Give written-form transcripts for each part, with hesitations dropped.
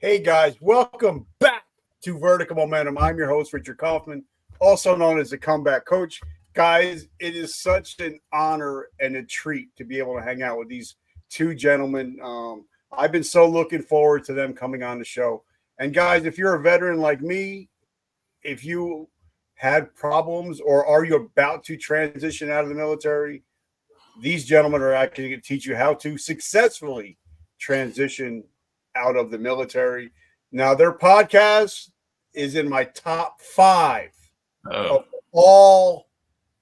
Hey guys, welcome back to Vertical Momentum. I'm your host, Richard Kaufman, also known as the Comeback Coach. Guys, it is such an honor and a treat to be able to hang out with these two gentlemen. I've been so looking forward to them coming on the show. And guys, if you're a veteran like me, if you had problems or are you about to transition out of the military, these gentlemen are actually going to teach you how to successfully transition out of the military. Now, their podcast is in my top 5 of all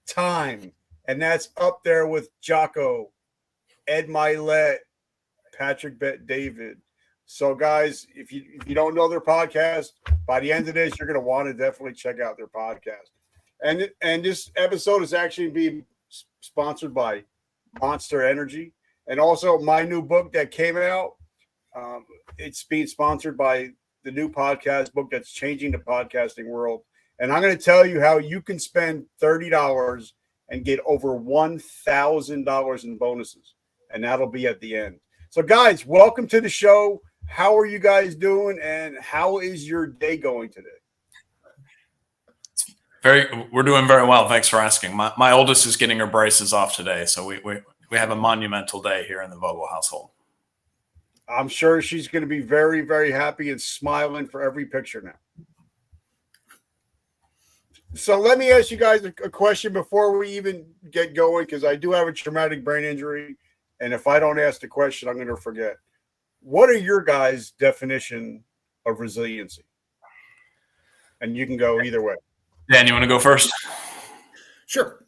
time, and that's up there with Jocko, Ed Milet, Patrick Bet-David. So, guys, if you don't know their podcast, by the end of this, you're going to want to definitely check out their podcast. And this episode is actually being sponsored by Monster Energy, and also my new book that came out. It's being sponsored by the new podcast book that's changing the podcasting world. And I'm going to tell you how you can spend $30 and get over $1,000 in bonuses. And that'll be at the end. So, guys, welcome to the show. How are you guys doing? And how is your day going today? We're doing very well. Thanks for asking. My oldest is getting her braces off today. So we have a monumental day here in the Vogel household. I'm sure she's going to be very, very happy and smiling for every picture now. So let me ask you guys a question before we even get going, because I do have a traumatic brain injury. And if I don't ask the question, I'm going to forget. What are your guys' definition of resiliency? And you can go either way. Dan, you want to go first? Sure.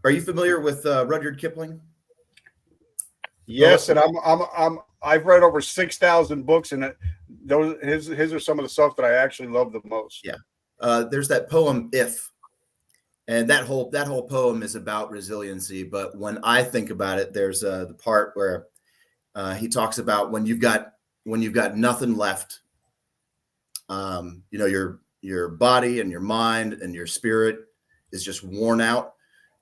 Are you familiar with Rudyard Kipling? Yes, and I've read over 6,000 books, and his are some of the stuff that I actually love the most. Yeah, there's that poem "If," and that whole poem is about resiliency. But when I think about it, there's the part where he talks about when you've got nothing left. Your body and your mind and your spirit is just worn out.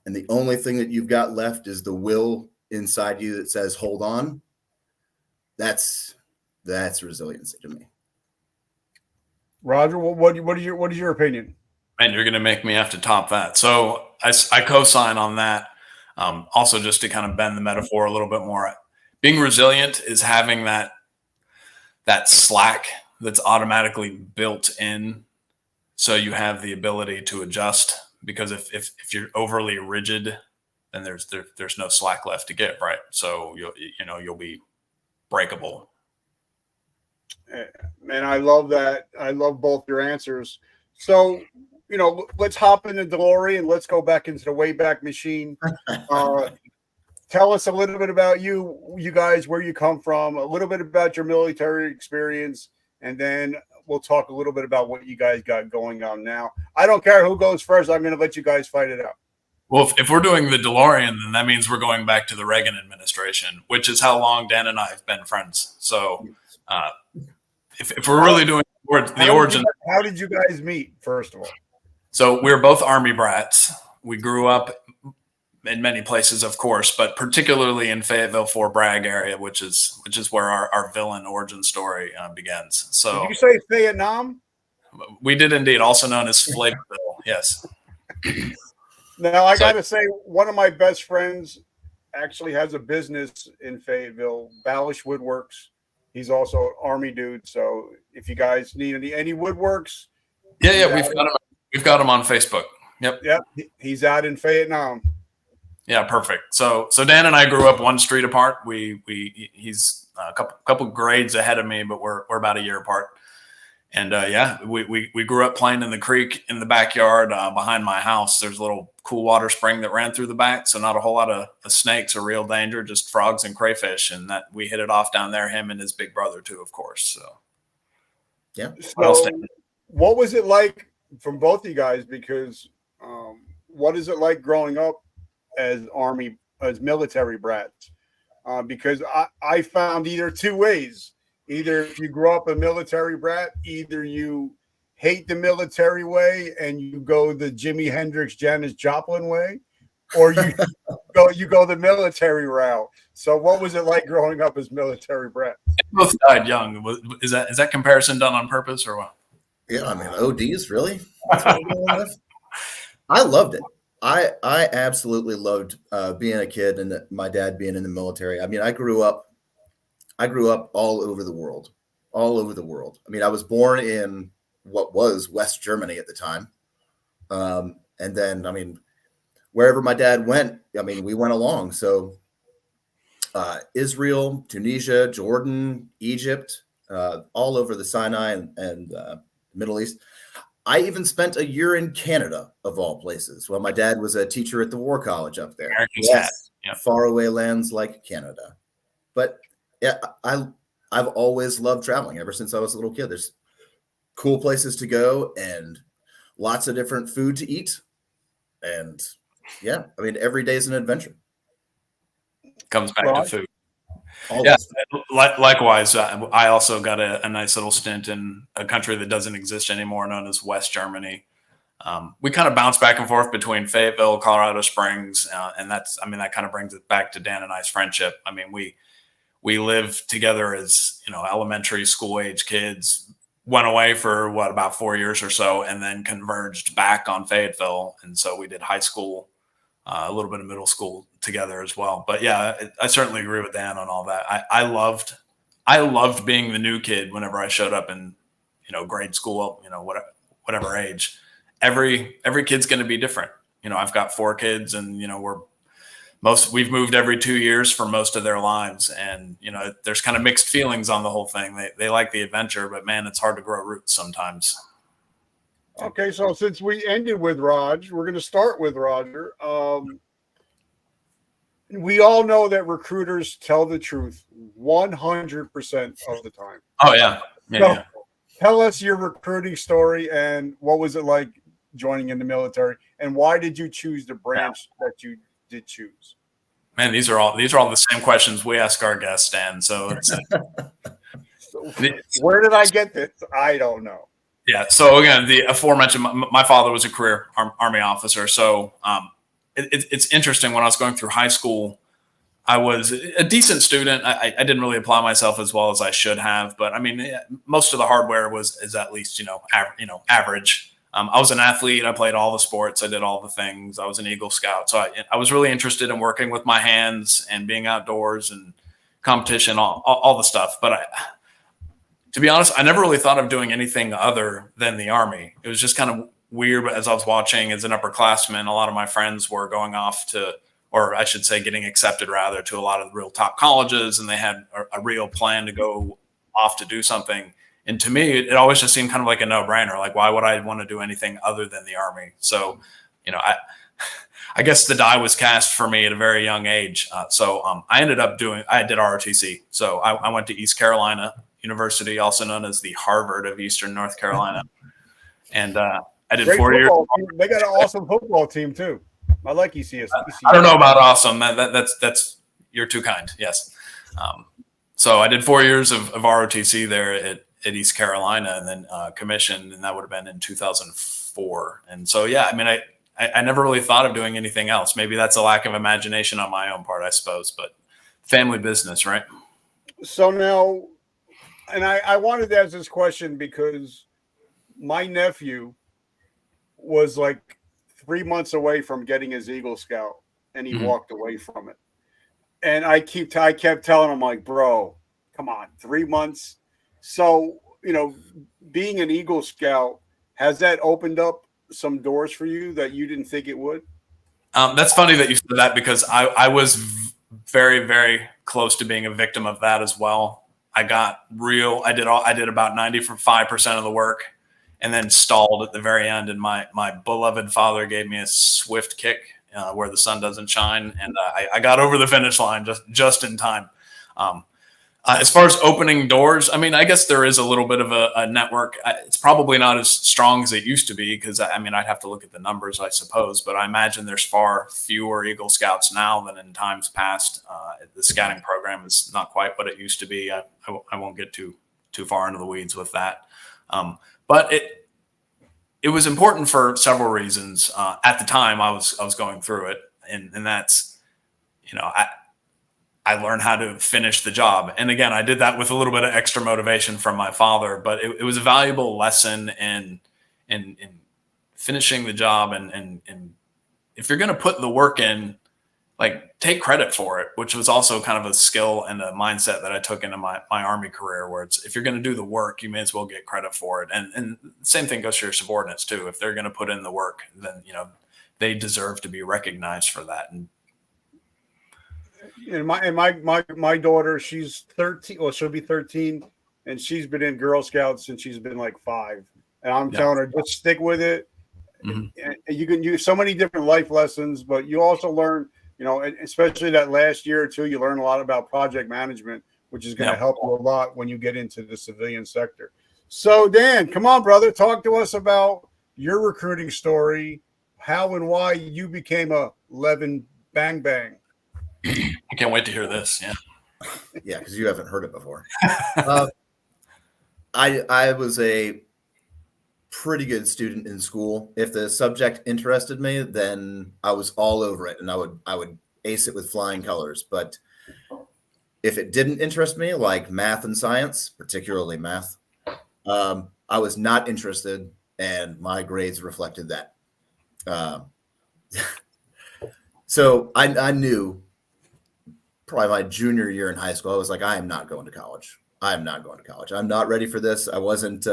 And the only thing that you've got left is the will inside you that says, hold on. That's resiliency to me. Roger, what is your opinion? And you're going to make me have to top that. So I co-sign on that. Also, just to kind of bend the metaphor a little bit more, being resilient is having that slack that's automatically built in. So you have the ability to adjust. Because if you're overly rigid, then there's no slack left to give, right? So you'll be breakable. Man, I love that. I love both your answers. So let's hop in the DeLorean. Let's go back into the Wayback Machine. Tell us a little bit about you guys, where you come from, a little bit about your military experience, and then we'll talk a little bit about what you guys got going on now. I don't care who goes first. I'm going to let you guys fight it out. Well, if we're doing the DeLorean, then that means we're going back to the Reagan administration, which is how long Dan and I have been friends. So if we're really doing the origin. How did you guys meet, first of all? So we're both Army brats. We grew up in many places, of course, but particularly in Fayetteville, Fort Bragg area, which is where our villain origin story begins. So did you say Vietnam? We did indeed, also known as Fayetteville. Yes. Now I got to say, one of my best friends actually has a business in Fayetteville, Ballish Woodworks. He's also an Army dude. So if you guys need any woodworks, we've got him on Facebook. Yep. He's out in Vietnam. Yeah, perfect. So Dan and I grew up one street apart. He's a couple grades ahead of me, but we're about a year apart. And we grew up playing in the creek in the backyard behind my house. There's a little cool water spring that ran through the back, so not a whole lot of snakes or real danger, just frogs and crayfish. And that we hit it off down there. Him and his big brother too, of course. So yeah. So what was it like from both of you guys? Because what is it like growing up as military brats? Because I found either two ways. Either if you grow up a military brat, either you hate the military way and you go the Jimi Hendrix, Janis Joplin way, or you go the military route. So what was it like growing up as military brat? They both died young. Is that comparison done on purpose or what? Yeah, I mean, ODs, really? That's what we're going with? I loved it. I absolutely loved being a kid and my dad being in the military. I mean, I grew up all over the world, I mean, I was born in what was West Germany at the time. And then, I mean, wherever my dad went, I mean, we went along. So Israel, Tunisia, Jordan, Egypt, all over the Sinai and Middle East. I even spent a year in Canada, of all places. Well, my dad was a teacher at the War College up there. Yes, yeah. Faraway lands like Canada. But yeah, I've always loved traveling ever since I was a little kid. There's cool places to go and lots of different food to eat. And yeah, I mean, every day is an adventure. Comes back to food. Always. Yeah, likewise. I also got a nice little stint in a country that doesn't exist anymore, known as West Germany. We kind of bounce back and forth between Fayetteville, Colorado Springs, and that kind of brings it back to Dan and I's friendship. I mean, we lived together as, elementary school age kids, went away for about 4 years or so, and then converged back on Fayetteville. And so we did high school, a little bit of middle school together as well. But yeah, I certainly agree with Dan on all that. I loved being the new kid whenever I showed up in, grade school, whatever age. Every kid's going to be different. I've got 4 kids, and we've moved every 2 years for most of their lives. And, there's kind of mixed feelings on the whole thing. They like the adventure, but man, it's hard to grow roots sometimes. Okay. So since we ended with Raj, we're going to start with Roger. We all know that recruiters tell the truth 100% of the time. Oh yeah. Yeah. Tell us your recruiting story and what was it like joining in the military, and why did you choose the branch that you did choose? Man, these are all the same questions we ask our guests, Dan. So where did I get this? I don't know. Yeah. So again, the aforementioned, my father was a career Army officer. So it's interesting. When I was going through high school, I was a decent student. I didn't really apply myself as well as I should have, but I mean, most of the hardware is at least average. I was an athlete. I played all the sports. I did all the things. I was an Eagle Scout. So I was really interested in working with my hands and being outdoors and competition, all the stuff. But to be honest, I never really thought of doing anything other than the Army. It was just kind of weird. But as I was watching as an upperclassman, a lot of my friends were going off to, or I should say getting accepted rather, to a lot of the real top colleges. And they had a real plan to go off to do something. And to me, it always just seemed kind of like a no-brainer. Like, why would I want to do anything other than the Army? So, I guess the die was cast for me at a very young age. So I did ROTC. So I went to East Carolina University, also known as the Harvard of Eastern North Carolina. And I did Great 4 years. They got an awesome football team too. I like ECS. I don't know about awesome. That's you're too kind. Yes. So I did 4 years of ROTC there at East Carolina, and then commissioned, and that would have been in 2004. And so, yeah, I mean, I never really thought of doing anything else. Maybe that's a lack of imagination on my own part, I suppose, but family business, right? So now, and I wanted to ask this question because my nephew was like 3 months away from getting his Eagle Scout, and he walked away from it. And I kept telling him, like, bro, come on, 3 months. So, being an Eagle Scout, has that opened up some doors for you that you didn't think it would? That's funny that you said that, because I was very, very close to being a victim of that as well. I did about 95% of the work and then stalled at the very end. And my beloved father gave me a swift kick where the sun doesn't shine. And I got over the finish line just in time. As far as opening doors, I mean, I guess there is a little bit of a network. It's probably not as strong as it used to be, because I mean, I'd have to look at the numbers, I suppose, but I imagine there's far fewer Eagle Scouts now than in times past. The scouting program is not quite what it used to be. I won't get too far into the weeds with that. But it was important for several reasons. At the time I was going through it, And that's, I learned how to finish the job. And again, I did that with a little bit of extra motivation from my father, but it was a valuable lesson in finishing the job. And if you're going to put the work in, like, take credit for it, which was also kind of a skill and a mindset that I took into my Army career, where it's, if you're going to do the work, you may as well get credit for it. And the same thing goes for your subordinates too. If they're going to put in the work, then, they deserve to be recognized for that. And my daughter, she's 13. Well, she'll be 13, and she's been in Girl Scouts since she's been like 5. And I'm telling her, just stick with it. Mm-hmm. And you can use so many different life lessons, but you also learn, especially that last year or two, you learn a lot about project management, which is going to help you a lot when you get into the civilian sector. So, Dan, come on, brother, talk to us about your recruiting story, how and why you became a Levin Bang Bang. I can't wait to hear this. Yeah, because you haven't heard it before. I was a pretty good student in school. If the subject interested me, then I was all over it, and I would ace it with flying colors. But if it didn't interest me, like math and science, particularly math, I was not interested, and my grades reflected that. So I knew probably my junior year in high school, I was like, I am not going to college. I'm not ready for this. I wasn't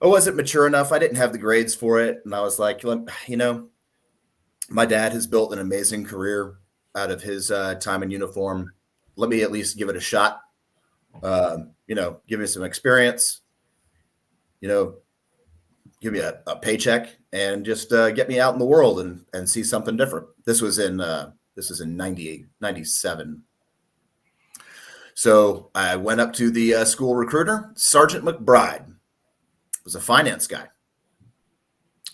mature enough. I didn't have the grades for it. And I was like, my dad has built an amazing career out of his time in uniform. Let me at least give it a shot. Give me some experience, give me a paycheck, and just get me out in the world and see something different. This was in 98, 97. So I went up to the school recruiter. Sergeant McBride was a finance guy.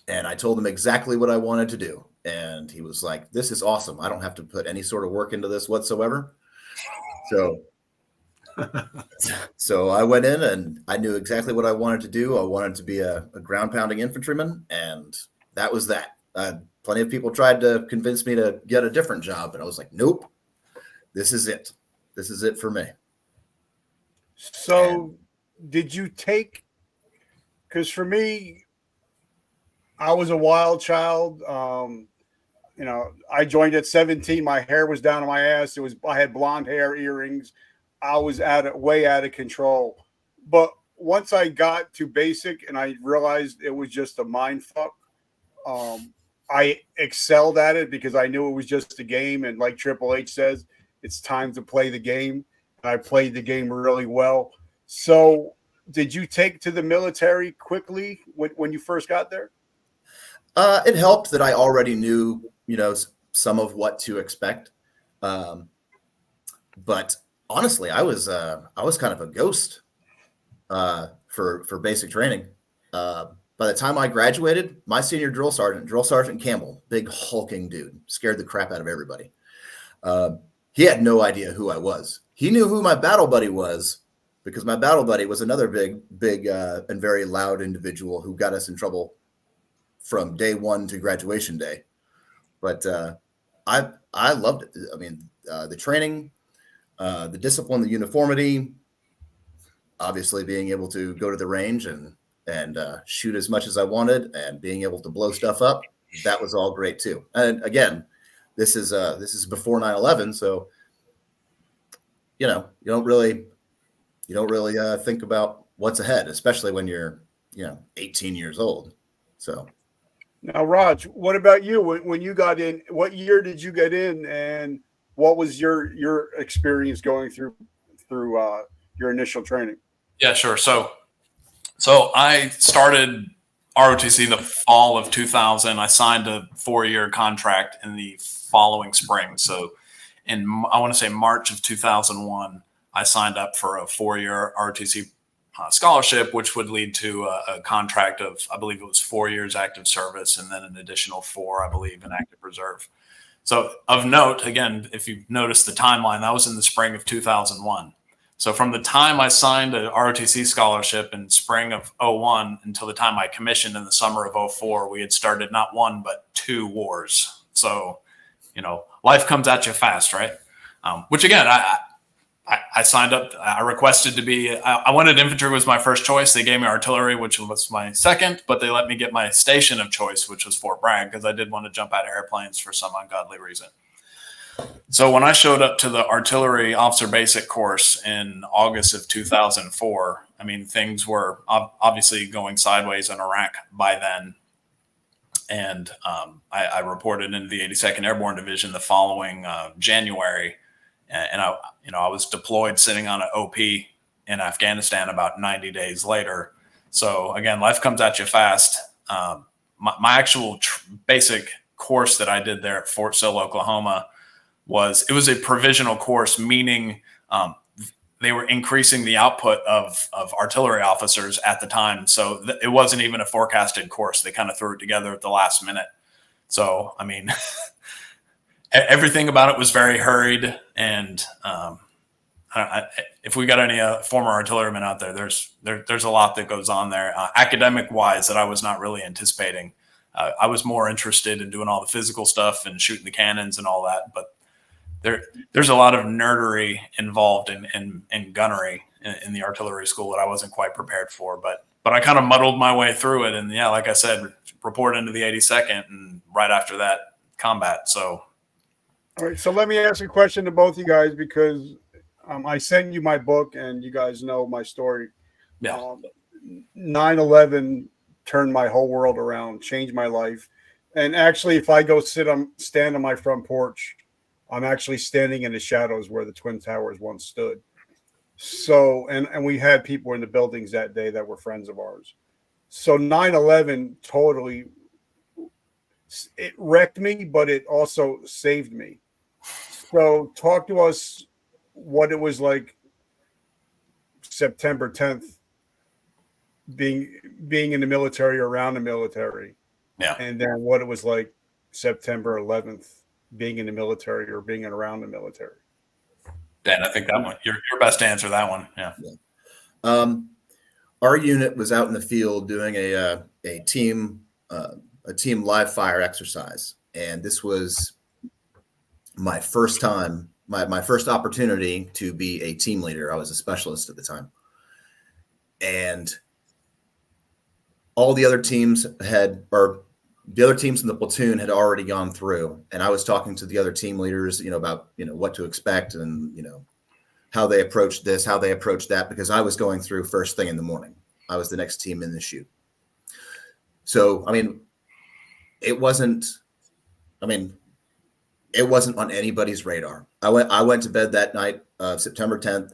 And I told him exactly what I wanted to do. And he was like, this is awesome. I don't have to put any sort of work into this whatsoever. So I went in and I knew exactly what I wanted to do. I wanted to be a ground pounding infantryman. And that was that. Plenty of people tried to convince me to get a different job. And I was like, nope, this is it. This is it for me. So did you take, because for me, I was a wild child. I joined at 17. My hair was down on my ass. I had blonde hair, earrings. I was way out of control. But once I got to basic and I realized it was just a mind fuck, I excelled at it because I knew it was just a game. And like Triple H says, it's time to play the game. And I played the game really well. So did you take to the military quickly when you first got there? It helped that I already knew, some of what to expect. But honestly, I was kind of a ghost for basic training. By the time I graduated, my senior drill sergeant Campbell, big hulking dude, scared the crap out of everybody. He had no idea who I was. He knew who my battle buddy was because my battle buddy was another big and very loud individual who got us in trouble from day one to graduation day. But I loved it. I mean, the training, the discipline, the uniformity, obviously being able to go to the range and shoot as much as I wanted and being able to blow stuff up. That was all great too. And again, this is before 9/11. So, you don't really think about what's ahead, especially when you're, 18 years old. So. Now, Raj, what about you? When you got in, what year did you get in, and what was your experience going through your initial training? Yeah, sure. So I started ROTC the fall of 2000. I signed a 4-year contract in the following spring. So I want to say March of 2001, I signed up for a 4-year ROTC scholarship, which would lead to a contract of, I believe it was 4 years active service and then an additional 4, I believe, in active reserve. So of note, again, if you've noticed the timeline, that was in the spring of 2001. So from the time I signed a ROTC scholarship in spring of 01 until the time I commissioned in the summer of 04, we had started not one, but 2 wars. So, life comes at you fast, right? Which again, I signed up. I requested to be. I wanted infantry was my first choice. They gave me artillery, which was my second, but they let me get my station of choice, which was Fort Bragg, because I did want to jump out of airplanes for some ungodly reason. So when I showed up to the artillery officer basic course in August of 2004, I mean, things were obviously going sideways in Iraq by then. And I reported into the 82nd Airborne Division the following January. And I was deployed sitting on an OP in Afghanistan about 90 days later. So again, life comes at you fast. My actual basic course that I did there at Fort Sill, Oklahoma, was a provisional course, meaning they were increasing the output of artillery officers at the time. So it wasn't even a forecasted course. They kind of threw it together at the last minute. So, I mean, everything about it was very hurried. And if we got any former artillerymen out there, there's a lot that goes on there, academic wise, that I was not really anticipating. I was more interested in doing all the physical stuff and shooting the cannons and all that, but there's a lot of nerdery involved in gunnery in the artillery school that I wasn't quite prepared for, but I kind of muddled my way through it. And yeah, like I said, reported into the 82nd, and right after that, combat. So, all right. So let me ask a question to both you guys, because I sent you my book and you guys know my story. Yeah. 9/11 turned my whole world around, changed my life. And actually, if I go stand on my front porch, I'm actually standing in the shadows where the Twin Towers once stood. So, and we had people in the buildings that day that were friends of ours. So 9/11 totally, it wrecked me, but it also saved me. So talk to us what it was like September 10th, being in the military, around the military. Yeah. And then what it was like September 11th, being in the military or being around the military. Dan, I think that one, you're best to answer that one. Yeah. Our unit was out in the field doing a team live fire exercise, and this was my first time, my first opportunity to be a team leader. I was a specialist at the time, and all the other teams the other teams in the platoon had already gone through, and I was talking to the other team leaders, about, what to expect and, how they approached this, how they approached that, because I was going through first thing in the morning. I was the next team in the chute. So, I mean, it wasn't on anybody's radar. I went to bed that night, September 10th,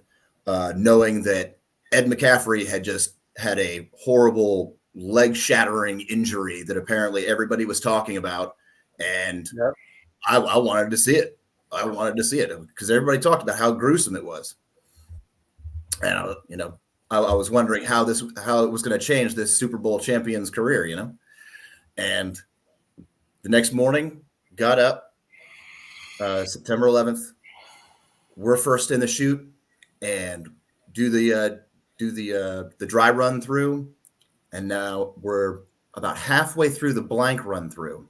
knowing that Ed McCaffrey had just had a horrible leg-shattering injury that apparently everybody was talking about, and yep. I wanted to see it. I wanted to see it because everybody talked about how gruesome it was, and I was wondering how it was going to change this Super Bowl champion's career, And the next morning, got up, September 11th. We're first in the chute and do the dry run through. And now we're about halfway through the blank run through,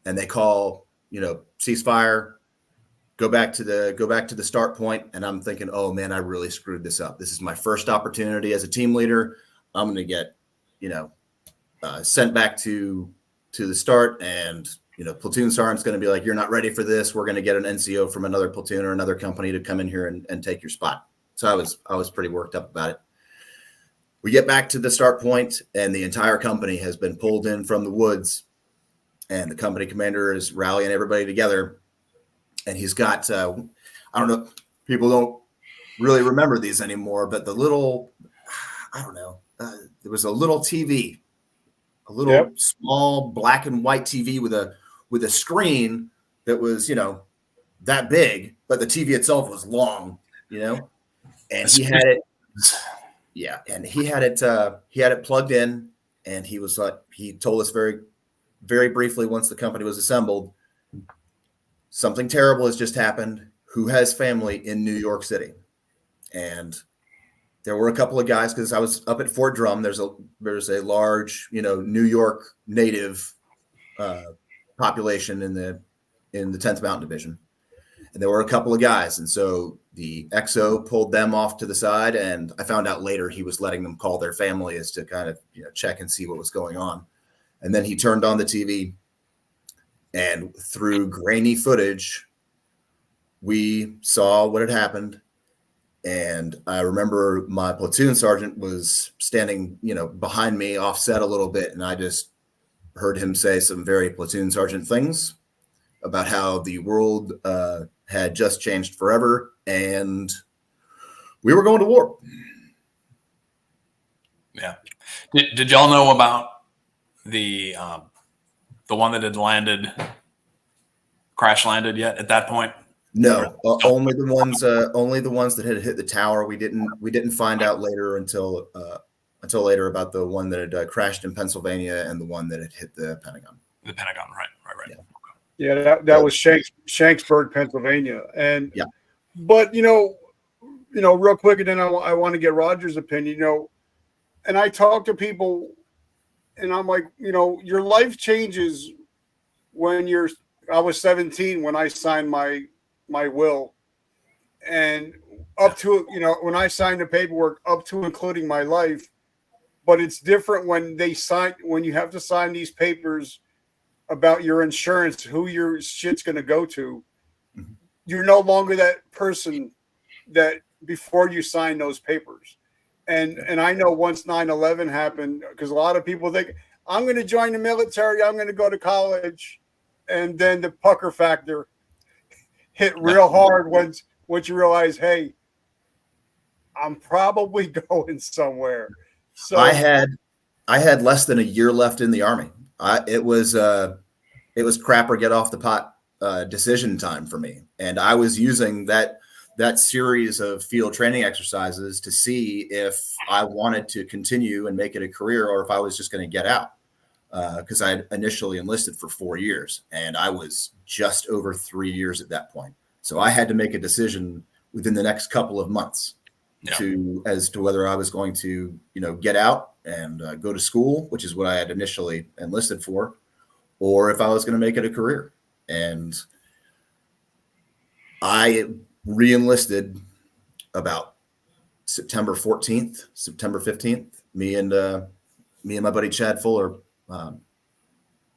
and they call, ceasefire, go back to the start point. And I'm thinking, oh man, I really screwed this up. This is my first opportunity as a team leader. I'm going to get, sent back to the start, and, platoon sergeant's going to be like, you're not ready for this. We're going to get an NCO from another platoon or another company to come in here and take your spot. So I was pretty worked up about it. We get back to the start point, and the entire company has been pulled in from the woods, and the company commander is rallying everybody together. And he's got, I don't know, people don't really remember these anymore, but there was a little TV, a little yep. small black and white TV with a screen that was, that big, but the TV itself was long, and he had it. Yeah, and he had it plugged in, and he was like, he told us very, very briefly once the company was assembled, something terrible has just happened. Who has family in New York City? And there were a couple of guys, because I was up at Fort Drum. There's a large, New York native population in the 10th Mountain Division. And there were a couple of guys. And so the XO pulled them off to the side. And I found out later he was letting them call their families to kind of, check and see what was going on. And then he turned on the TV, and through grainy footage, we saw what had happened. And I remember my platoon sergeant was standing, behind me, offset a little bit. And I just heard him say some very platoon sergeant things about how the world had just changed forever and we were going to war. Yeah. Did y'all know about the one that had crash landed yet at that point? No, only the ones that had hit the tower. We didn't find out later until later about the one that had crashed in Pennsylvania and the one that had hit the Pentagon. The Pentagon, right. Yeah, that was Shanksburg, Pennsylvania, and yeah. But real quick, and then I want to get Roger's opinion. And I talk to people, and I'm like, your life changes when I was 17 when I signed my will, and up to when I signed the paperwork up to including my life. But it's different when you have to sign these papers about your insurance, who your shit's going to go to. Mm-hmm. You're no longer that person that before you sign those papers. And I know once 9/11 happened, because a lot of people think, I'm going to join the military, I'm going to go to college. And then the pucker factor hit real hard once you realize, hey, I'm probably going somewhere. So I had less than a year left in the Army. It was crap or get off the pot decision time for me. And I was using that series of field training exercises to see if I wanted to continue and make it a career or if I was just going to get out. Because I had initially enlisted for 4 years and I was just over 3 years at that point. So I had to make a decision within the next couple of months as to whether I was going to, get out and go to school, which is what I had initially enlisted for, or if I was going to make it a career. And I re-enlisted about September 14th, September 15th. Me and my buddy Chad Fuller,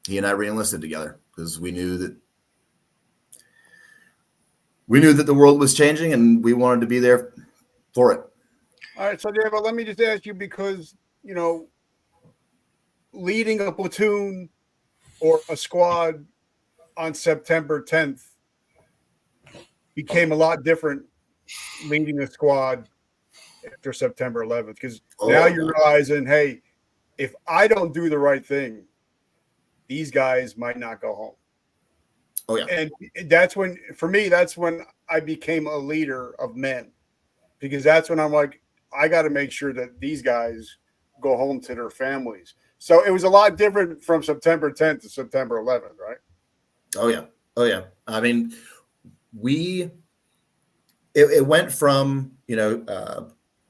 he and I re-enlisted together because we knew that the world was changing and we wanted to be there for it. All right, so David, let me just ask you, because leading a platoon or a squad on September 10th became a lot different leading a squad after September 11th, because now you're realizing, hey, if I don't do the right thing, these guys might not go home. Oh yeah. And that's when I became a leader of men, because that's when I'm like, I got to make sure that these guys go home to their families. So it was a lot different from September 10th to September 11th, right? Oh yeah. I mean, it went from,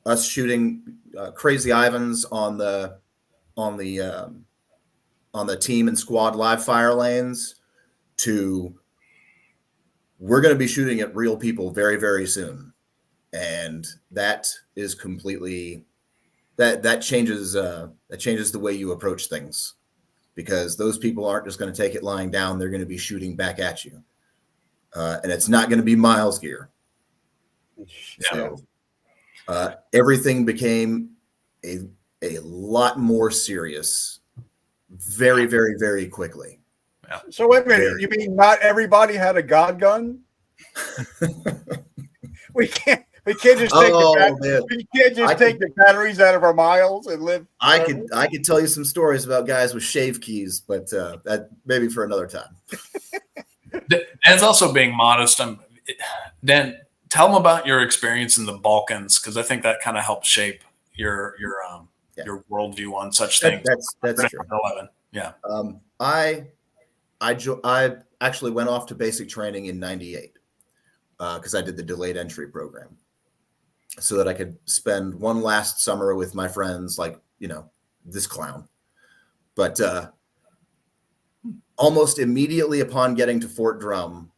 us shooting crazy Ivans on the team and squad live fire lanes to we're going to be shooting at real people very, very soon. And that is completely that changes the way you approach things, because those people aren't just going to take it lying down. They're going to be shooting back at you. And it's not going to be miles gear. So everything became a lot more serious very, very, very quickly. Yeah. So wait a minute, you mean not everybody had a God gun? We can't just take the batteries out of our miles and live. I could tell you some stories about guys with shave keys, but that maybe for another time. Dan's also being modest. Dan, tell them about your experience in the Balkans, because I think that kind of helped shape your worldview on such things. That's true. 11. Yeah. I actually went off to basic training in '98 because I did the delayed entry program, so that I could spend one last summer with my friends, like this clown. But Almost immediately upon getting to Fort Drum,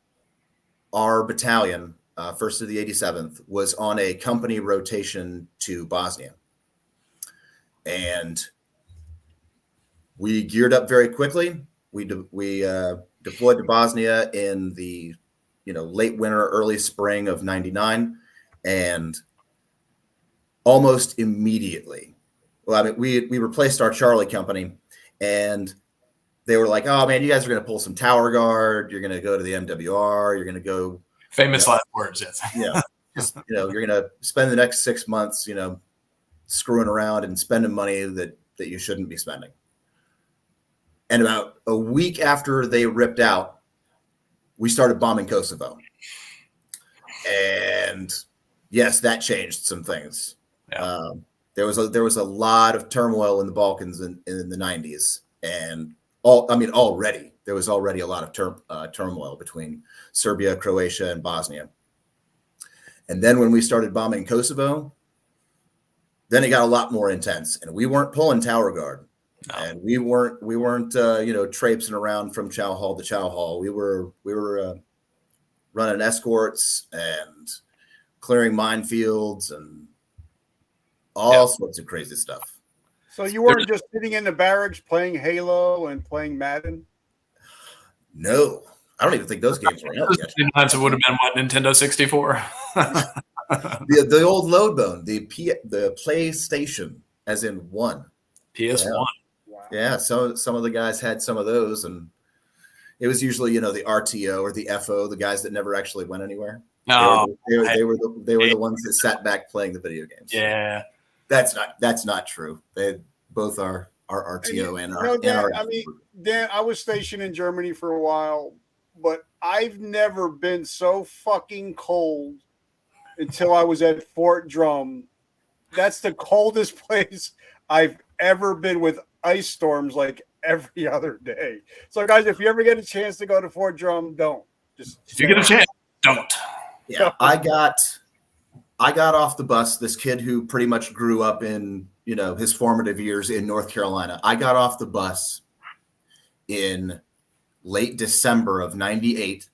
our battalion, 1st of the 87th, was on a company rotation to Bosnia. And we geared up very quickly. We deployed to Bosnia in the late winter, early spring of '99, and almost immediately, we replaced our Charlie company, and they were like, "Oh man, you guys are going to pull some tower guard. You're going to go to the MWR. You're going to go." Famous last words, yes. Yeah, you're going to spend the next 6 months, screwing around and spending money that you shouldn't be spending. And about a week after they ripped out, we started bombing Kosovo. And yes, that changed some things. Yeah. There was a lot of turmoil in the Balkans in the 90s. And already there was already a lot of turmoil between Serbia, Croatia, and Bosnia. And then when we started bombing Kosovo, then it got a lot more intense. And we weren't pulling tower guard. No. And we weren't traipsing around from chow hall to chow hall. We were running escorts and clearing minefields and all sorts of crazy stuff. So you weren't just sitting in the barracks playing Halo and playing Madden? No, I don't even think those games were out yet. It would have been what, Nintendo 64? the old load bone, the PlayStation, as in one. PS1. Yeah. Wow. Yeah, so some of the guys had some of those, and it was usually the RTO or the FO, the guys that never actually went anywhere. No, they were the ones that sat back playing the video games. Yeah, that's not true. They both are RTO and our. Dan, I was stationed in Germany for a while, but I've never been so fucking cold until I was at Fort Drum. That's the coldest place I've ever been, with ice storms like every other day. So, guys, if you ever get a chance to go to Fort Drum, don't. If you get a chance, don't. Yeah, I got off the bus. This kid who pretty much grew up in his formative years in North Carolina. I got off the bus in late December of '98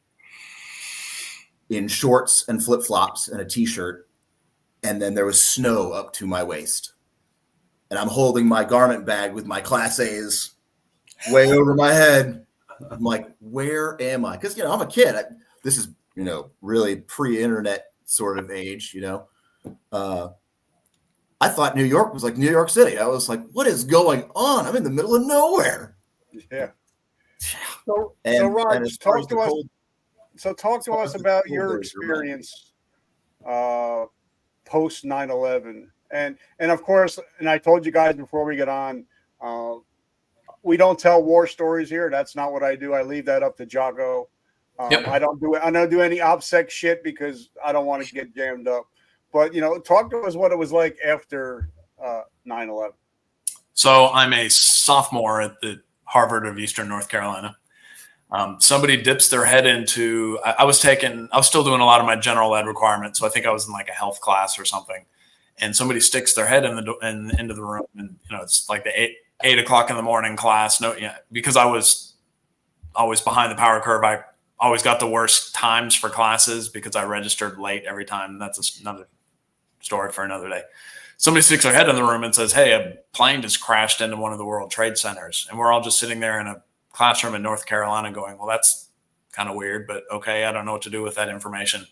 in shorts and flip-flops and a t-shirt, and then there was snow up to my waist. And I'm holding my garment bag with my Class A's way over my head. I'm like, where am I? Because, I'm a kid. This is, really pre-internet sort of age, I thought New York was like New York City. I was like, what is going on? I'm in the middle of nowhere. Yeah. So Raj, talk to us about your experience post 9/11. And of course, and I told you guys before we get on, we don't tell war stories here. That's not what I do. I leave that up to Jago. Yep. I don't do any OPSEC shit because I don't want to get jammed up. But talk to us what it was like after 9/11. So I'm a sophomore at the Harvard of Eastern North Carolina. Somebody dips their head into. I was still doing a lot of my general ed requirements, so I think I was in like a health class or something. And somebody sticks their head into the room, and it's like the 8 o'clock in the morning class. Because I was always behind the power curve. I always got the worst times for classes because I registered late every time. That's another story for another day. Somebody sticks their head in the room and says, "Hey, a plane just crashed into one of the World Trade Centers," and we're all just sitting there in a classroom in North Carolina, going, "Well, that's kind of weird, but okay, I don't know what to do with that information."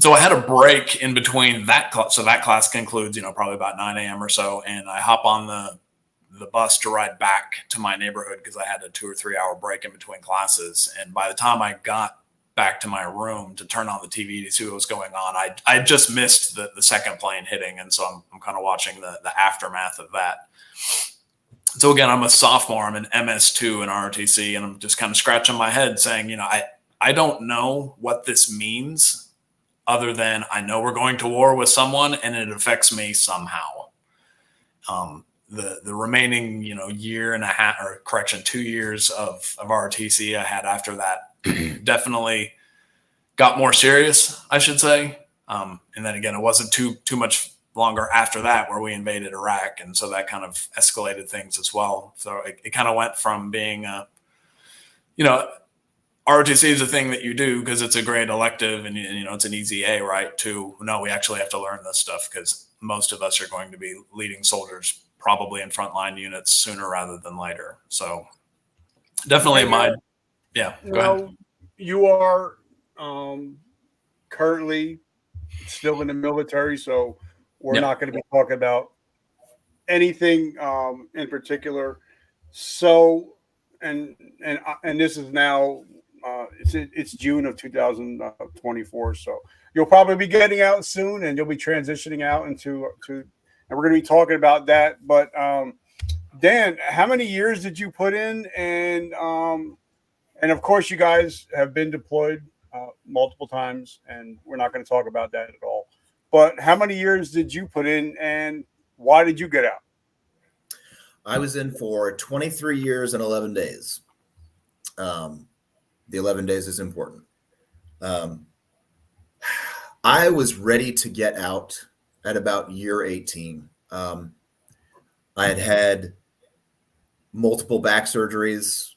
So I had a break in between that class. So that class concludes, probably about 9 a.m. or so. And I hop on the bus to ride back to my neighborhood because I had a 2 or 3 hour break in between classes. And by the time I got back to my room to turn on the TV to see what was going on, I just missed the second plane hitting. And so I'm kind of watching the aftermath of that. So again, I'm a sophomore. I'm in MS2 in ROTC, and I'm just kind of scratching my head saying, I don't know what this means, other than I know we're going to war with someone and it affects me somehow. The remaining, year and a half, or correction, 2 years of ROTC I had after that definitely got more serious, I should say. And then again, it wasn't too much longer after that where we invaded Iraq. And so that kind of escalated things as well. So it kind of went from being a ROTC is a thing that you do because it's a great elective and it's an easy A, right? To no, we actually have to learn this stuff because most of us are going to be leading soldiers probably in frontline units sooner rather than later. So definitely go ahead. You are currently still in the military, so we're not going to be talking about anything in particular. So, and this is now it's June of 2024. So you'll probably be getting out soon, and you'll be transitioning out and we're going to be talking about that. But Dan, how many years did you put in? And of course, you guys have been deployed multiple times, and we're not going to talk about that at all. But how many years did you put in, and why did you get out? I was in for 23 years and 11 days. The 11 days is important. I was ready to get out at about year 18. I had multiple back surgeries.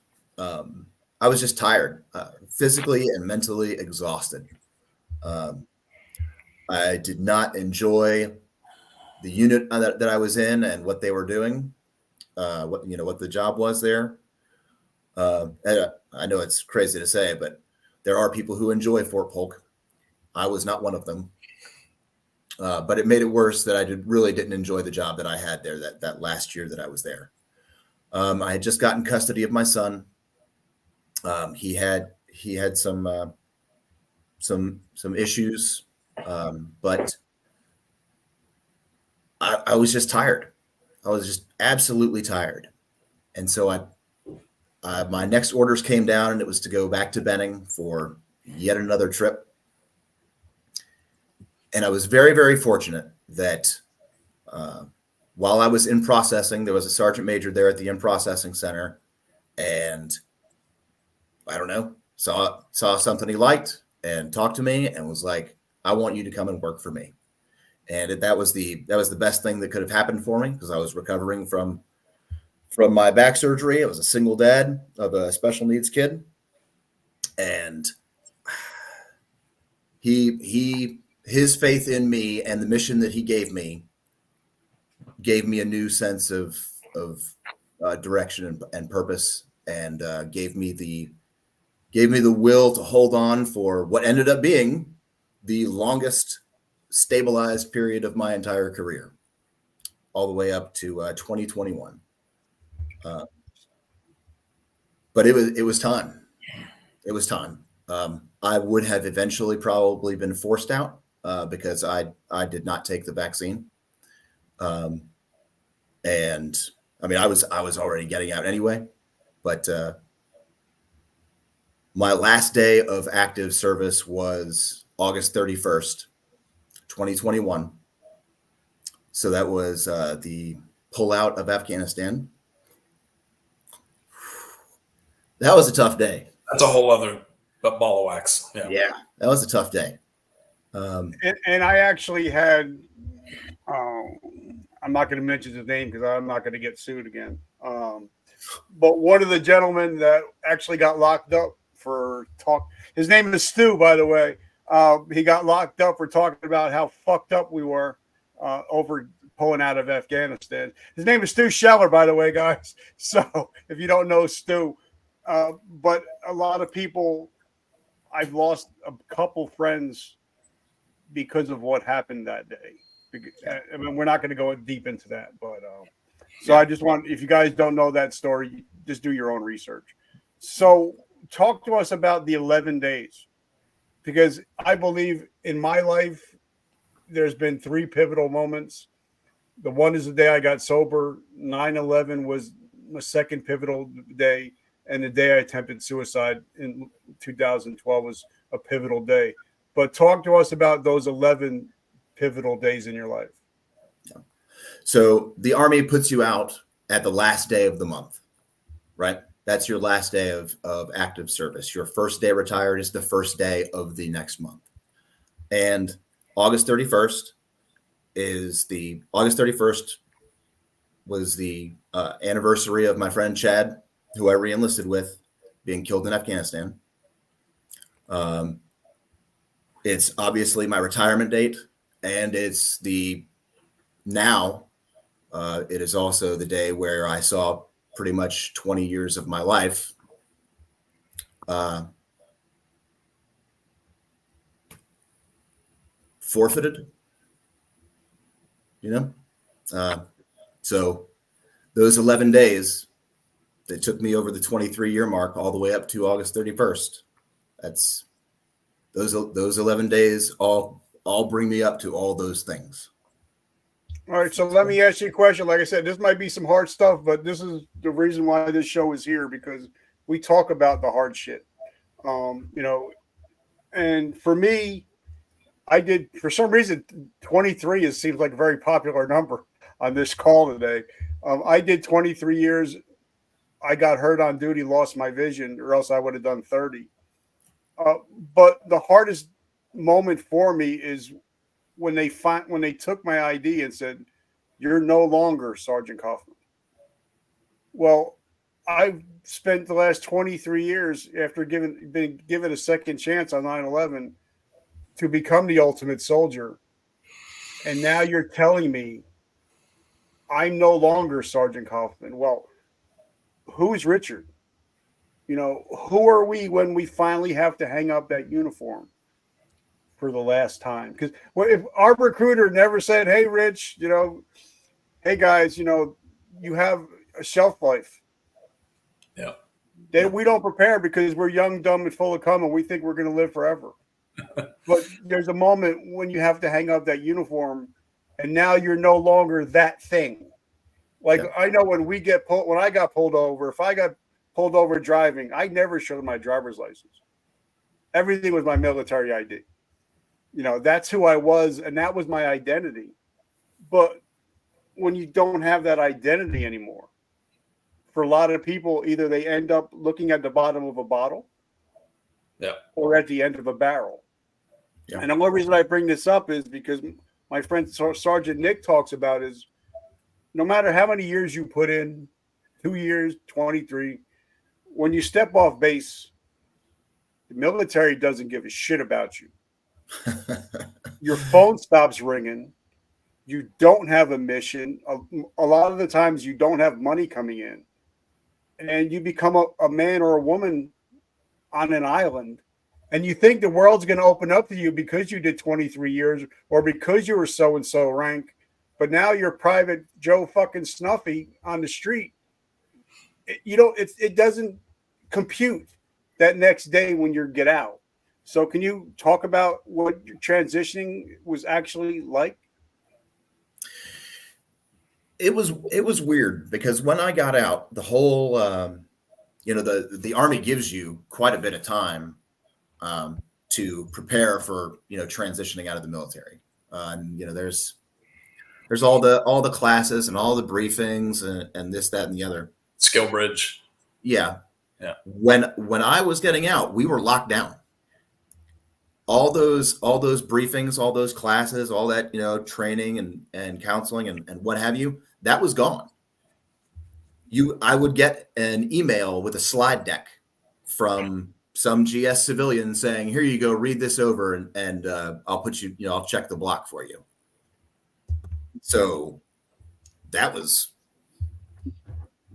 I was just tired, physically and mentally exhausted. I did not enjoy the unit that I was in and what they were doing, what the job was there. I know it's crazy to say, but there are people who enjoy Fort Polk. I was not one of them. But it made it worse that I really didn't enjoy the job that I had there that last year that I was there. I had just gotten custody of my son. He had some issues, but I was just tired. I was just absolutely tired. And so my next orders came down, and it was to go back to Benning for yet another trip. And I was very, very fortunate that while I was in processing, there was a sergeant major there at the in-processing center, and I don't know, saw something he liked and talked to me and was like, I want you to come and work for me. And that was the best thing that could have happened for me, because I was recovering from my back surgery. I was a single dad of a special needs kid. And his faith in me and the mission that he gave me a new sense of direction and purpose, and gave me the will to hold on for what ended up being the longest stabilized period of my entire career, all the way up to 2021. But it was time. It was time. I would have eventually probably been forced out because I did not take the vaccine. And I mean, I was already getting out anyway, but my last day of active service was August 31st, 2021. So that was the pullout of Afghanistan. That was a tough day. That's a whole other ball of wax. Yeah, that was a tough day. And I actually had, I'm not going to mention his name because I'm not going to get sued again. But one of the gentlemen that actually got locked up for his name is Stu, by the way. He got locked up for talking about how fucked up we were over pulling out of Afghanistan. His name is Stu Scheller, by the way, guys. So if you don't know Stu, but a lot of people, I've lost a couple friends because of what happened that day. I mean, we're not going to go deep into that, but so I just want, if you guys don't know that story, just do your own research. So talk to us about the 11 days, because I believe in my life, there's been 3 pivotal moments. The one is the day I got sober. 9/11 was my second pivotal day. And the day I attempted suicide in 2012 was a pivotal day. But talk to us about those 11 pivotal days in your life. So the Army puts you out at the last day of the month, right? That's your last day of active service. Your first day retired is the first day of the next month. And August 31st was the anniversary of my friend Chad, who I re-enlisted with, being killed in Afghanistan. It's obviously my retirement date, and it's it is also the day where I saw pretty much 20 years of my life forfeited, so those 11 days that took me over the 23-year mark all the way up to August 31st. That's those 11 days all bring me up to all those things. All right, so let me ask you a question. Like I said, this might be some hard stuff, but this is the reason why this show is here, because we talk about the hard shit. And for me, I did, for some reason, 23 seems like a very popular number on this call today. I did 23 years. I got hurt on duty, lost my vision, or else I would have done 30. But the hardest moment for me is when they took my ID and said, "You're no longer Sergeant Kaufman." Well, I've spent the last 23 years after being given a second chance on 9/11 to become the ultimate soldier. And now you're telling me I'm no longer Sergeant Kaufman. Well, who's Richard? Who are we when we finally have to hang up that uniform for the last time? Because if our recruiter never said, "Hey, Rich, hey guys, you have a shelf life." Yeah. We don't prepare because we're young, dumb, and full of cum, and we think we're going to live forever. But there's a moment when you have to hang up that uniform, and now you're no longer that thing. Like, yeah. I know when I got pulled over, if I got pulled over driving, I never showed my driver's license. Everything was my military ID. That's who I was, and that was my identity. But when you don't have that identity anymore, for a lot of people, either they end up looking at the bottom of a bottle, yeah, or at the end of a barrel. Yeah. And the only reason I bring this up is because my friend Sergeant Nick talks about is no matter how many years you put in, 2 years, 23, when you step off base, the military doesn't give a shit about you. Your phone stops ringing. You don't have a mission. A lot of the times you don't have money coming in. And you become a man or a woman on an island. And you think the world's going to open up to you because you did 23 years or because you were so-and-so rank. But now you're Private Joe fucking Snuffy on the street. It doesn't compute that next day when you get out. So can you talk about what your transitioning was actually like? It was weird because when I got out, the whole, the Army gives you quite a bit of time to prepare for, transitioning out of the military. And, there's all the classes and all the briefings and this, that, and the other. Skill bridge. Yeah. Yeah. When I was getting out, we were locked down. All those briefings, all those classes, all that, training and counseling and what have you, that was gone. I would get an email with a slide deck from some GS civilian saying, "Here you go, read this over and I'll put you, I'll check the block for you." So that was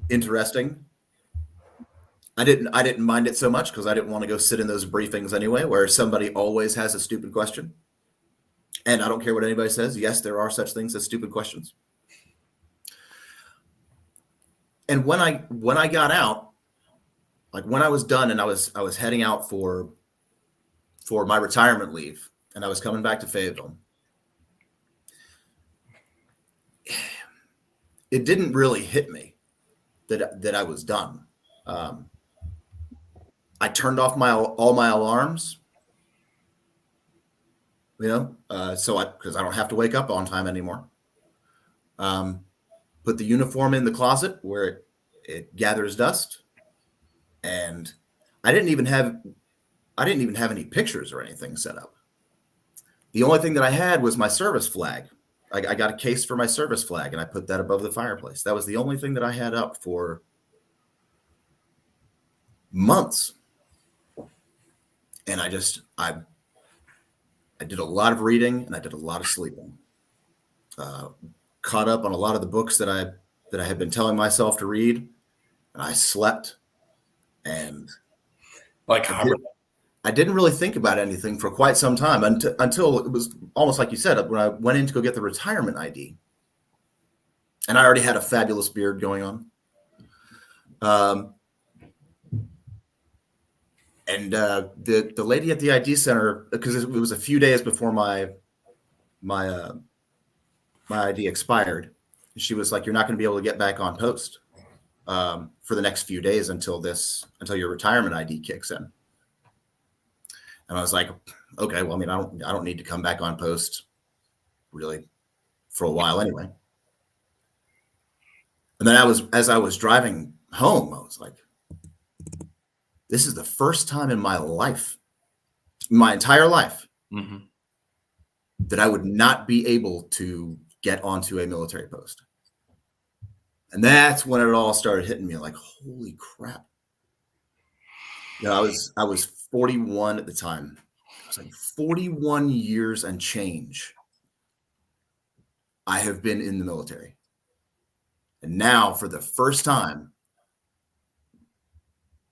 interesting. I didn't mind it so much because I didn't want to go sit in those briefings anyway, where somebody always has a stupid question. And I don't care what anybody says. Yes, there are such things as stupid questions. And when I got out, like when I was done and I was heading out for my retirement leave and I was coming back to Fayetteville, it didn't really hit me that I was done. I turned off all my alarms, because I don't have to wake up on time anymore. Put the uniform in the closet where it gathers dust, and I didn't even have any pictures or anything set up. The only thing that I had was my service flag. I got a case for my service flag, and I put that above the fireplace. That was the only thing that I had up for months. And I did a lot of reading and I did a lot of sleeping. Caught up on a lot of the books that I had been telling myself to read, and I slept. And Like I didn't really think about anything for quite some time until it was almost like you said, when I went in to go get the retirement ID. And I already had a fabulous beard going on. And the lady at the ID center, because it was a few days before my ID expired, she was like, "You're not going to be able to get back on post for the next few days until your retirement ID kicks in." And I was like, "Okay, well, I mean, I don't need to come back on post really for a while anyway." And then as I was driving home, I was like, this is the first time in my life, my entire life, that I would not be able to get onto a military post. And that's when it all started hitting me, like, holy crap. You know, I was 41 at the time. I was like, 41 years and change I have been in the military. And now, for the first time,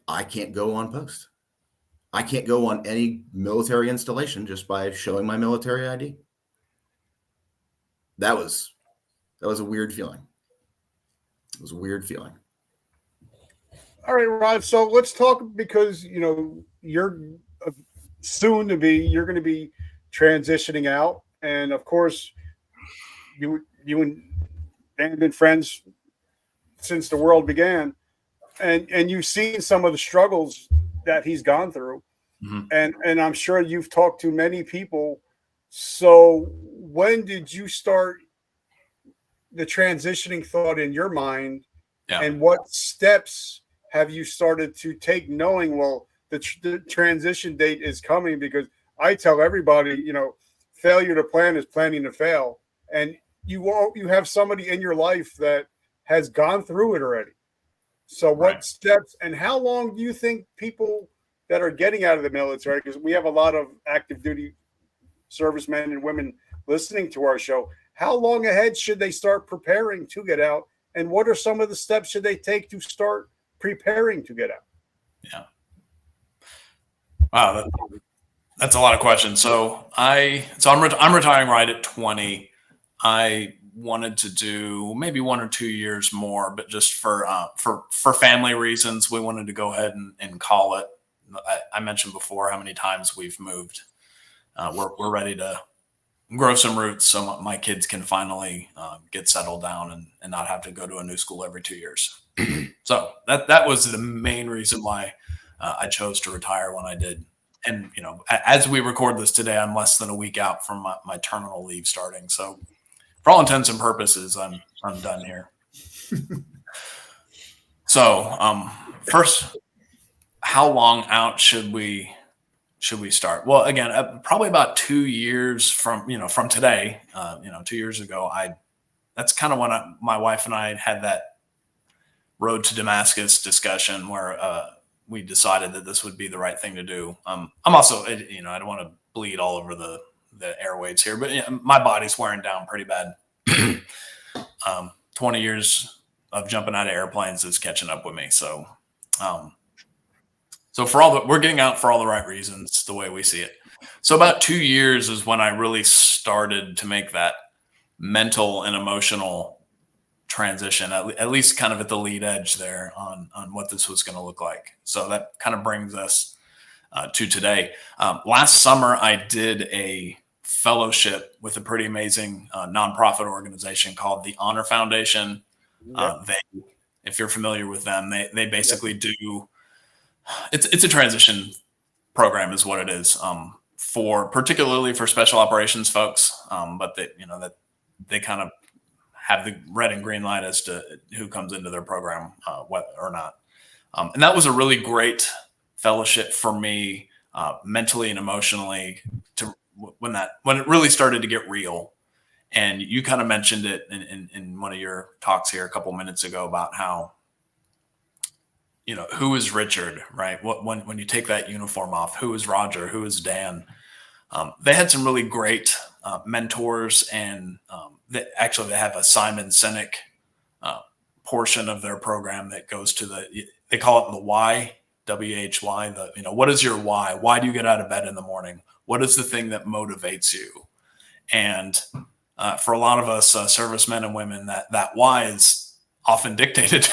I can't go on post. I can't go on any military installation just by showing my military ID. That was a weird feeling. It was a weird feeling. All right, Rod. So let's talk, because you're going to be transitioning out, and of course, you and Dan have been friends since the world began, and you've seen some of the struggles that he's gone through, and I'm sure you've talked to many people. So when did you start the transitioning thought in your mind, and what steps have you started to take, knowing, well, the transition date is coming? Because I tell everybody, failure to plan is planning to fail, and you have somebody in your life that has gone through it already. So what steps, and how long do you think people that are getting out of the military, because we have a lot of active duty servicemen and women listening to our show, how long ahead should they start preparing to get out? And what are some of the steps should they take to start preparing to get out? Yeah. Wow. That's a lot of questions. So I'm retiring right at 20. I wanted to do maybe 1 or 2 years more, but just for family reasons, we wanted to go ahead and call it. I mentioned before how many times we've moved. We're ready to grow some roots so my kids can finally get settled down and not have to go to a new school every 2 years. So that was the main reason why I chose to retire when I did. And, as we record this today, I'm less than a week out from my terminal leave starting. So for all intents and purposes, I'm done here. So first, how long out should we start? Well, again, probably about 2 years from today. 2 years ago, that's kind of when my wife and I had that road to Damascus discussion where we decided that this would be the right thing to do. I'm also, I don't want to bleed all over the airwaves here, but my body's wearing down pretty bad. 20 years of jumping out of airplanes is catching up with me. So, we're getting out for all the right reasons, the way we see it. So about 2 years is when I really started to make that mental and emotional transition, at least kind of at the lead edge there on what this was going to look like. So that kind of brings us to today. Last summer, I did a fellowship with a pretty amazing nonprofit organization called the Honor Foundation. If you're familiar with them, they basically do. It's a transition program, is what it is, particularly for special operations folks. But they kind of have the red and green light as to who comes into their program, what or not. And that was a really great fellowship for me, mentally and emotionally, when it really started to get real. And you kind of mentioned it in one of your talks here a couple minutes ago about how who is Richard, right? When you take that uniform off, who is Roger? Who is Dan? They had some really great mentors, and they have a Simon Sinek portion of their program that goes to they call it the why, WHY. What is your why? Why do you get out of bed in the morning? What is the thing that motivates you? And for a lot of us servicemen and women, that why is often dictated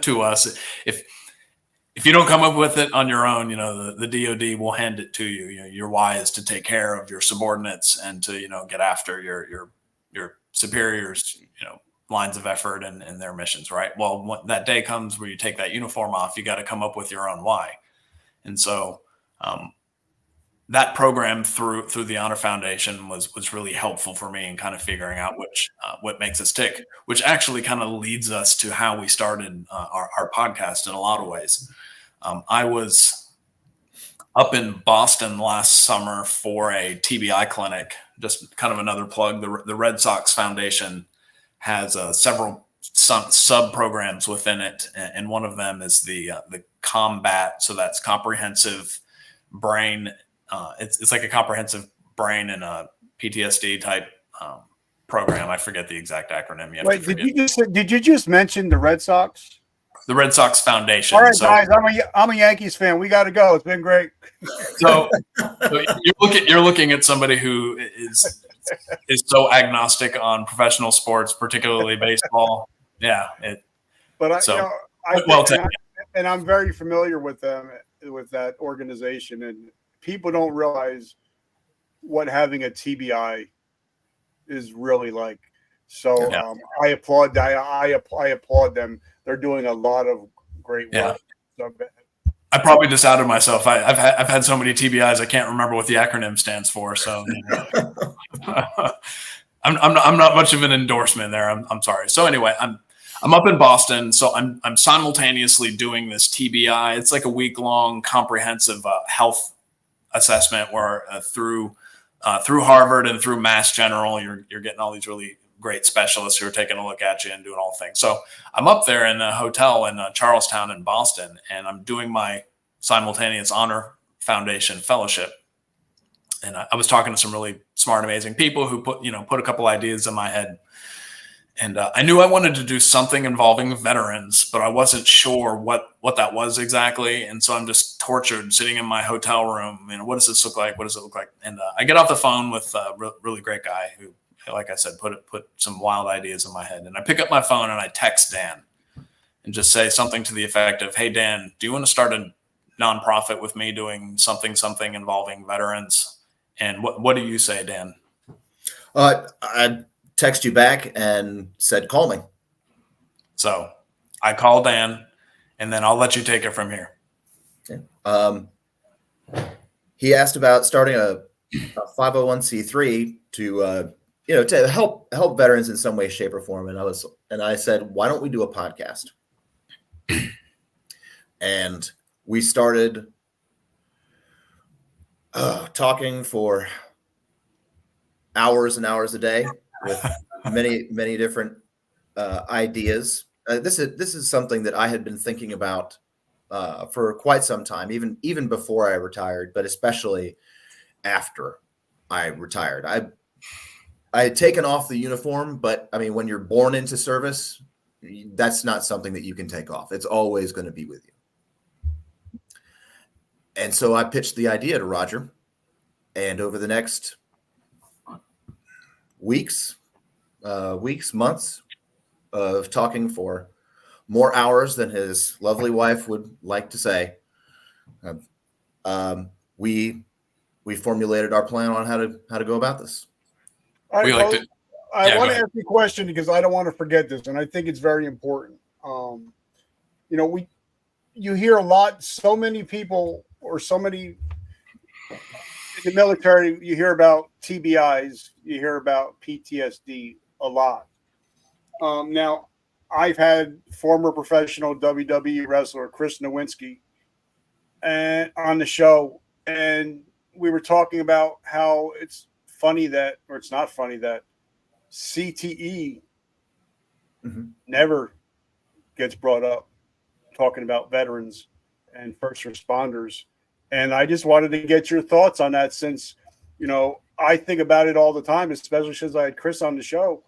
to us. If you don't come up with it on your own, the DoD will hand it to you. Your why is to take care of your subordinates and to get after your superiors, lines of effort and their missions, right? Well, when that day comes where you take that uniform off, you got to come up with your own why. And so that program through the Honor Foundation was really helpful for me in kind of figuring out what makes us tick, which actually kind of leads us to how we started our podcast in a lot of ways. I was up in Boston last summer for a TBI clinic, just kind of another plug. The Red Sox Foundation has several sub programs within it, and one of them is the combat. So that's comprehensive brain. It's like a comprehensive brain and a PTSD type program. I forget the exact acronym. Wait, did you just mention the Red Sox? The Red Sox Foundation. All right, guys, I'm a Yankees fan. We got to go. It's been great. So you're looking at somebody who is so agnostic on professional sports, particularly baseball. Yeah. I'm very familiar with them, with that organization, and people don't realize what having a TBI is really like. So I applaud them. They're doing a lot of great work. Yeah. I probably just outed myself. I've had so many TBIs, I can't remember what the acronym stands for. So I'm not much of an endorsement there. I'm sorry. So anyway, I'm up in Boston, so I'm simultaneously doing this TBI. It's like a week-long comprehensive health assessment where through Harvard and through Mass General, you're getting all these really great specialists who are taking a look at you and doing all things. So I'm up there in a hotel in Charlestown in Boston, and I'm doing my simultaneous Honor Foundation fellowship. And I was talking to some really smart, amazing people who put a couple ideas in my head. And I knew I wanted to do something involving veterans, but I wasn't sure what that was exactly. And so I'm just tortured sitting in my hotel room. What does this look like? What does it look like? And I get off the phone with a really great guy who, like I said, put some wild ideas in my head. And I pick up my phone and I text Dan and just say something to the effect of, "Hey, Dan, do you want to start a nonprofit with me doing something involving veterans?" And what do you say, Dan? I text you back and said, "Call me." So I call Dan, and then I'll let you take it from here. Okay. He asked about starting a 501c3 to help veterans in some way, shape, or form. And I said, "Why don't we do a podcast?" And we started talking for hours and hours a day with many different ideas. This is something that I had been thinking about for quite some time, even before I retired, but especially after I retired. I had taken off the uniform, but I mean, when you're born into service, that's not something that you can take off. It's always going to be with you. And so I pitched the idea to Roger, and over the next weeks, months of talking for more hours than his lovely wife would like to say, we formulated our plan on how to go about this. I want to ask you a question because I don't want to forget this, and I think it's very important. You hear a lot, so many people or so many in the military, you hear about TBIs, you hear about PTSD a lot. Now, I've had former professional WWE wrestler Chris Nowinski on the show, and we were talking about how it's not funny that CTE never gets brought up. talking about veterans and first responders. And I just wanted to get your thoughts on that, since, I think about it all the time, especially since I had Chris on the show,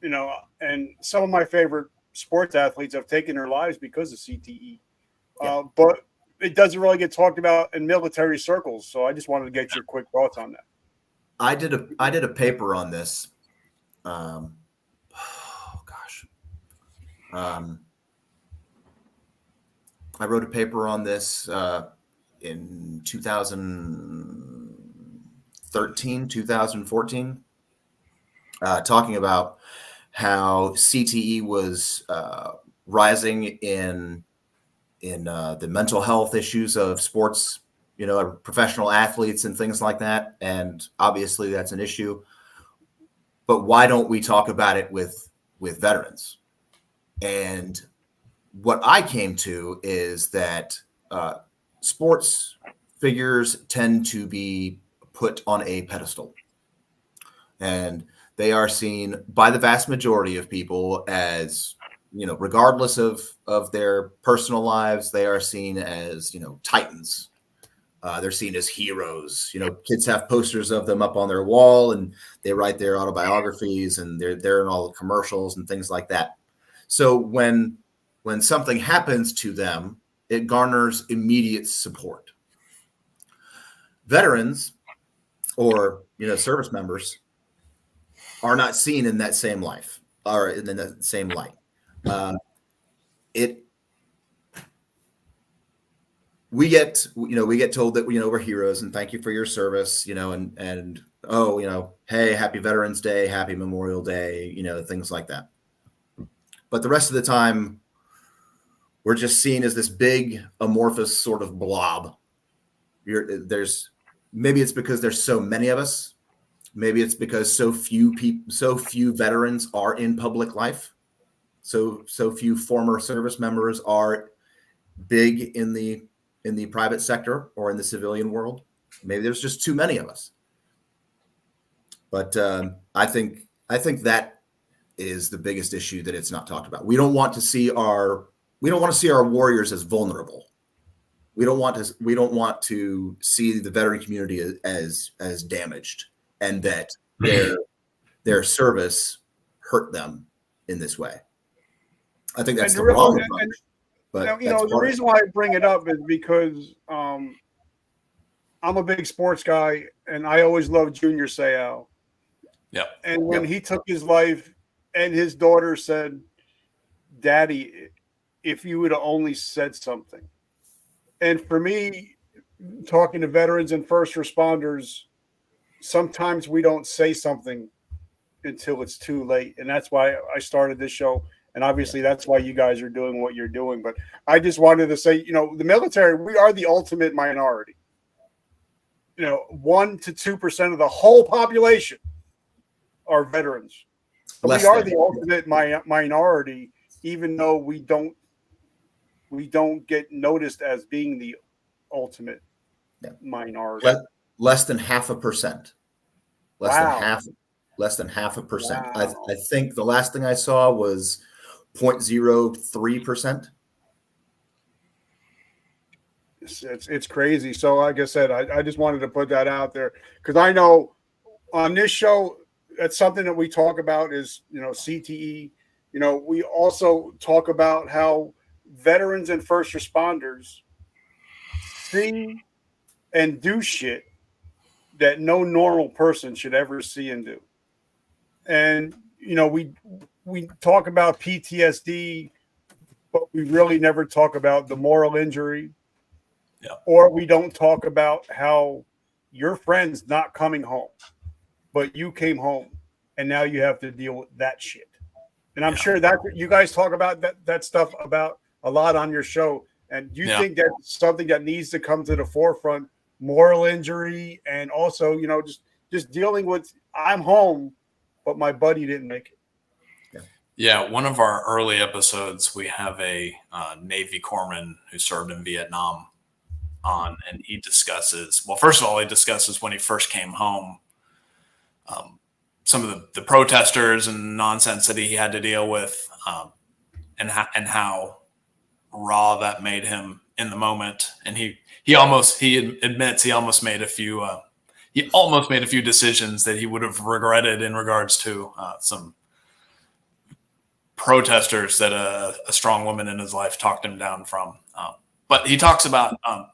and some of my favorite sports athletes have taken their lives because of CTE. Yeah. But it doesn't really get talked about in military circles. So I just wanted to get your quick thoughts on that. I did a paper on this. I wrote a paper on this in 2013, 2014, talking about how CTE was rising in the mental health issues of sports, professional athletes and things like that. And obviously that's an issue. But why don't we talk about it with veterans? And what I came to is that sports figures tend to be put on a pedestal, and they are seen by the vast majority of people as, regardless of their personal lives, they are seen as, titans. They're seen as heroes. Kids have posters of them up on their wall, and they write their autobiographies, and they're in all the commercials and things like that. So when something happens to them, it garners immediate support. Veterans or, service members are not seen in that same life or in that same light. We get told that, we're heroes and thank you for your service, and hey, happy Veterans Day, happy Memorial Day, things like that. But the rest of the time, we're just seen as this big amorphous sort of blob. Maybe it's because there's so many of us. Maybe it's because so few veterans are in public life. So few former service members are big in the private sector or in the civilian world. Maybe there's just too many of us. But I think that is the biggest issue, that it's not talked about. We don't want to see our warriors as vulnerable. We don't want to see the veteran community as damaged, and that their service hurt them in this way. I think that's the wrong approach. But the reason why I bring it up is because I'm a big sports guy, and I always loved Junior Seau. Yeah. And when he took his life, and his daughter said, "Daddy, if you would have only said something." And for me, talking to veterans and first responders, sometimes we don't say something until it's too late. And that's why I started this show. And obviously that's why you guys are doing what you're doing. But I just wanted to say, the military, we are the ultimate minority. 1 to 2% of the whole population are veterans. We are the ultimate minority, even though we don't get noticed as being the ultimate minority. Less than 0.5%. Less than 0.5%. Wow. I think the last thing I saw was 0.03%. It's crazy. So like I said, I just wanted to put that out there, because I know on this show, that's something that we talk about is, CTE. We also talk about how veterans and first responders see and do shit that no normal person should ever see and do. And, we talk about PTSD, but we really never talk about the moral injury. Yeah. Or we don't talk about how your friend's not coming home, but you came home and now you have to deal with that shit. And I'm sure that you guys talk about that stuff about a lot on your show. And do you think that's something that needs to come to the forefront? Moral injury, and also, just dealing with, I'm home, but my buddy didn't make it. Yeah, one of our early episodes, we have a Navy corpsman who served in Vietnam on, and he discusses, first of all, he discusses when he first came home, some of the protesters and nonsense that he had to deal with, and how raw that made him in the moment. And he admits he almost made a few decisions that he would have regretted in regards to some protesters that a strong woman in his life talked him down from. But he talks about a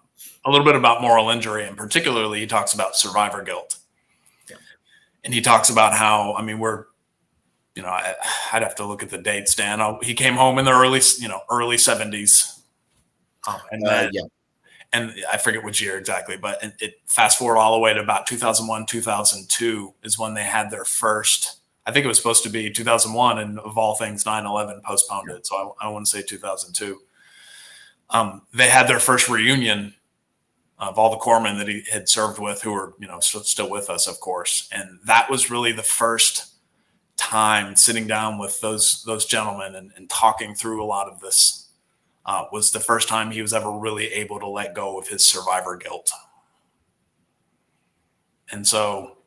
little bit about moral injury, and particularly he talks about survivor guilt. Yeah. And he talks about how, I mean, I'd have to look at the dates, Dan. He came home in the early 70s. And I forget which year exactly, but it fast forward all the way to about 2001, 2002 is when they had their first, I think it was supposed to be 2001, and of all things, 9/11 postponed it. So I want to say 2002. They had their first reunion of all the corpsmen that he had served with, who were, still with us, of course. And that was really the first time sitting down with those gentlemen and talking through a lot of this. Was the first time he was ever really able to let go of his survivor guilt. And so,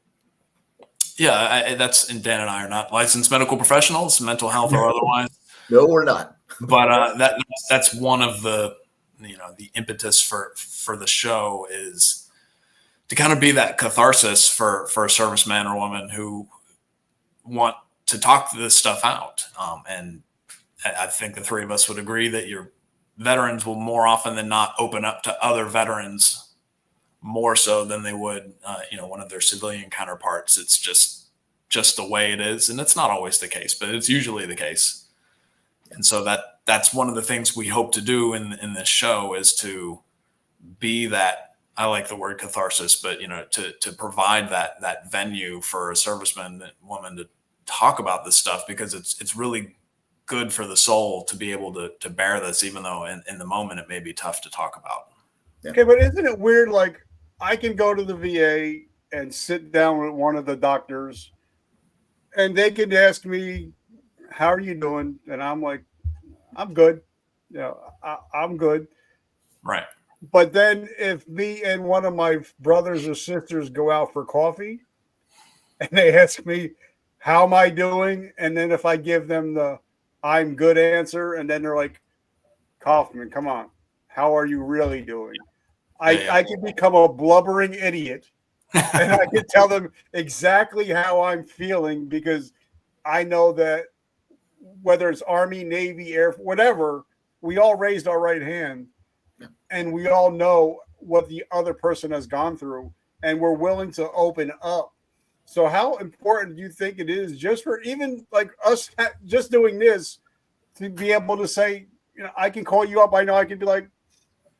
and Dan and I are not licensed medical professionals, mental health or otherwise. No, we're not. But that's one of the impetus for the show is to kind of be that catharsis for a serviceman or woman who want to talk this stuff out. And I think the three of us would agree that your veterans will more often than not open up to other veterans more so than they would, one of their civilian counterparts. It's just the way it is. And it's not always the case, but it's usually the case. And so that's one of the things we hope to do in this show is to be that, I like the word catharsis, but, to provide that venue for a serviceman, woman to talk about this stuff, because it's really good for the soul to be able to bear this, even though in the moment it may be tough to talk about. Okay, but isn't it weird? Like, I can go to the VA and sit down with one of the doctors, and they can ask me, "How are you doing?" And I'm like, "I'm good. I'm good." Right. But then if me and one of my brothers or sisters go out for coffee, and they ask me, "How am I doing?" and then if I give them the "I'm good" answer, and then they're like, "Kaufman, come on, how are you really doing?" I can become a blubbering idiot, and I can tell them exactly how I'm feeling, because I know that whether it's Army, Navy, Air, whatever, we all raised our right hand, and we all know what the other person has gone through, and we're willing to open up. So how important do you think it is, just for even like us just doing this, to be able to say, I can call you up. I know I can be like,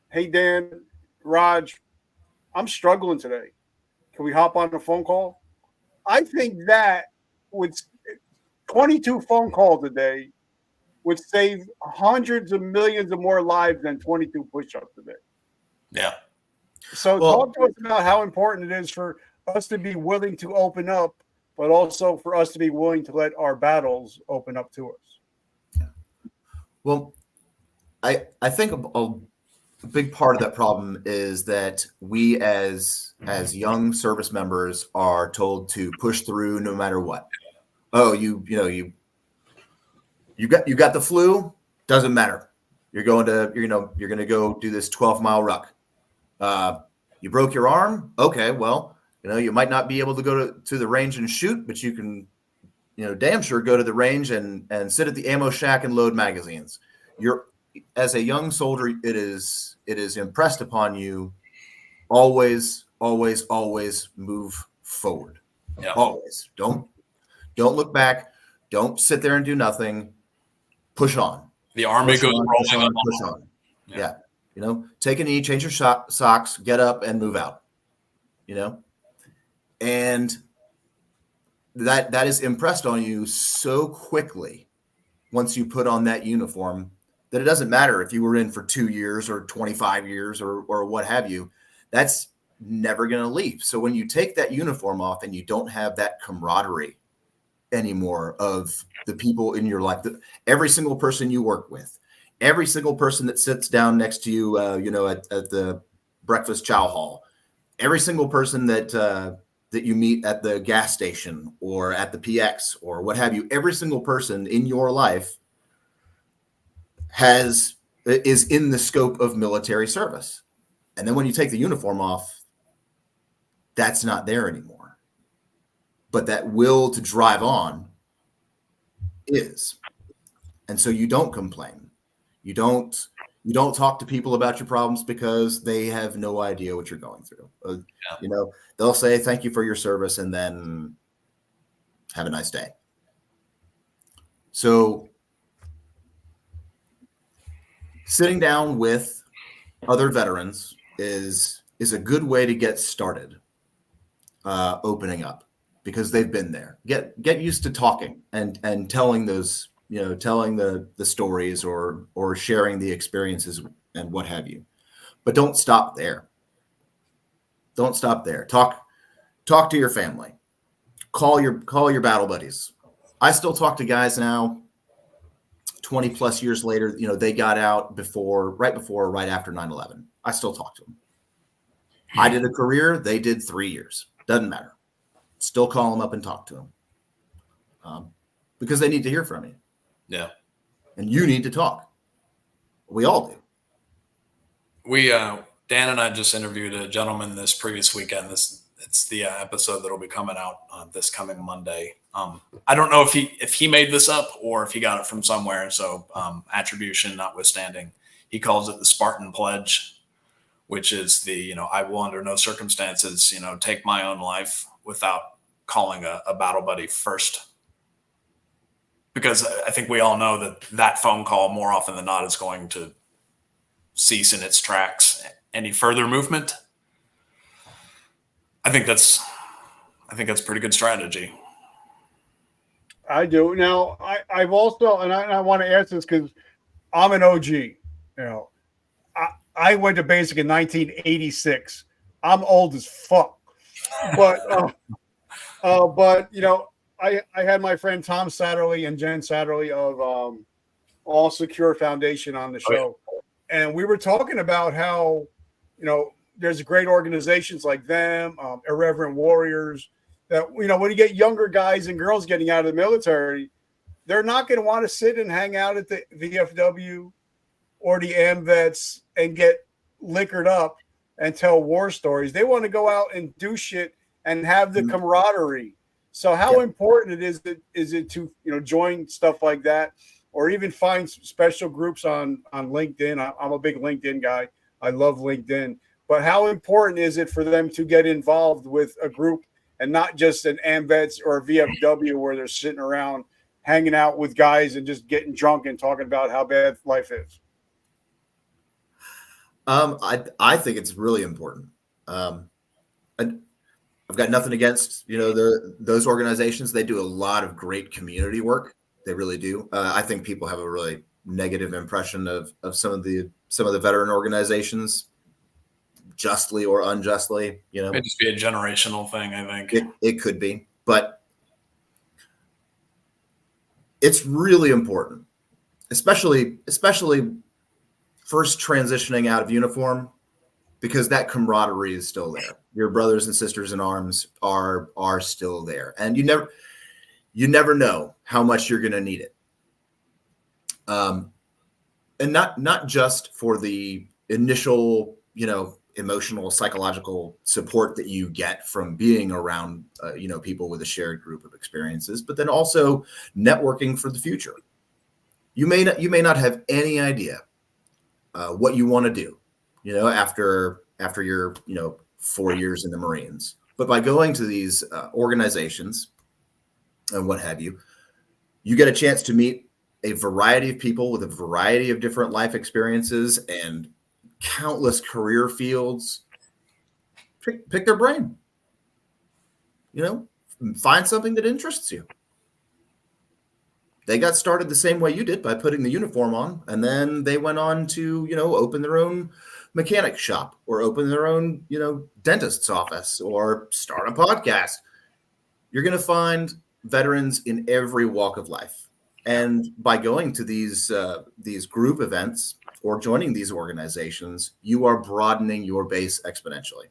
"Hey, Dan, Raj, I'm struggling today. Can we hop on a phone call?" I think that would 22 phone calls a day would save hundreds of millions of more lives than 22 push-ups a day. Yeah. So talk to us about how important it is for us to be willing to open up, but also for us to be willing to let our battles open up to us. Well, I think a big part of that problem is that we as young service members are told to push through no matter what. Oh, you got the flu, doesn't matter. You're going to go do this 12-mile ruck. You broke your arm. Okay, well, you might not be able to go to the range and shoot, but you can, damn sure go to the range and sit at the ammo shack and load magazines. As a young soldier, it is impressed upon you, always move forward. Yeah. Always. Don't look back. Don't sit there and do nothing. Push on. The Army goes rolling up. Push on. Yeah. Take a knee, change your socks, get up and move out. And that is impressed on you so quickly once you put on that uniform that it doesn't matter if you were in for 2 years or 25 years or what have you. That's never going to leave. So when you take that uniform off and you don't have that camaraderie anymore of the people in your life, every single person you work with, every single person that sits down next to you, at the breakfast chow hall, every single person that you meet at the gas station or at the PX or what have you, every single person in your life has is in the scope of military service. And then when you take the uniform off, that's not there anymore. But that will to drive on is. And so you don't complain. You don't talk to people about your problems because they have no idea what you're going through. You know, they'll say, thank you for your service, and then have a nice day. So sitting down with other veterans is a good way to get started opening up, because they've been there. Get used to talking and telling those, you know, telling the stories or sharing the experiences and what have you. But don't stop there. Don't stop there. Talk to your family. Call your battle buddies. I still talk to guys now, 20 plus years later. You know, they got out right after 9/11. I still talk to them. I did a career. They did 3 years. Doesn't matter. Still call them up and talk to them because they need to hear from you. Yeah. And you need to talk. We all do. Dan and I just interviewed a gentleman this previous weekend. It's the episode that'll be coming out this coming Monday. I don't know if he made this up or if he got it from somewhere. So attribution notwithstanding, he calls it the Spartan Pledge, which is the, you know, I will under no circumstances, you know, take my own life without calling a battle buddy first. Because I think we all know that phone call more often than not is going to cease in its tracks any further movement. I think that's pretty good strategy. I do. Now, I've also, and I want to ask this because I'm an OG. You know, I went to basic in 1986. I'm old as fuck. But you know, I had my friend Tom Satterley and Jen Satterley of All Secure Foundation on the show. And we were talking about how, you know, there's great organizations like them, Irreverent Warriors, that, you know, when you get younger guys and girls getting out of the military, they're not going to want to sit and hang out at the VFW or the AMVETS and get liquored up and tell war stories. They want to go out and do shit and have the camaraderie. So how important is it to, you know, join stuff like that, or even find special groups on LinkedIn? I'm a big LinkedIn guy. I love LinkedIn. But how important is it for them to get involved with a group and not just an AMVETS or a VFW where they're sitting around hanging out with guys and just getting drunk and talking about how bad life is? I think it's really important. I've got nothing against, you know, those organizations. They do a lot of great community work. They really do. I think people have a really negative impression of some of the veteran organizations, justly or unjustly. You know, It could just be a generational thing, I think. It could be, but it's really important, especially first transitioning out of uniform, because that camaraderie is still there. Your brothers and sisters in arms are still there, and you never know how much you're going to need it. And not just for the initial, you know, emotional, psychological support that you get from being around, you know, people with a shared group of experiences, but then also networking for the future. You may not have any idea what you want to do, you know, after your, you know, 4 years in the Marines, but by going to these organizations and what have you, you get a chance to meet a variety of people with a variety of different life experiences and countless career fields. Pick their brain, you know, find something that interests you. They got started the same way you did, by putting the uniform on, and then they went on to, you know, open their own mechanic shop or open their own, you know, dentist's office or start a podcast. You're going to find veterans in every walk of life. And by going to these group events or joining these organizations, you are broadening your base exponentially.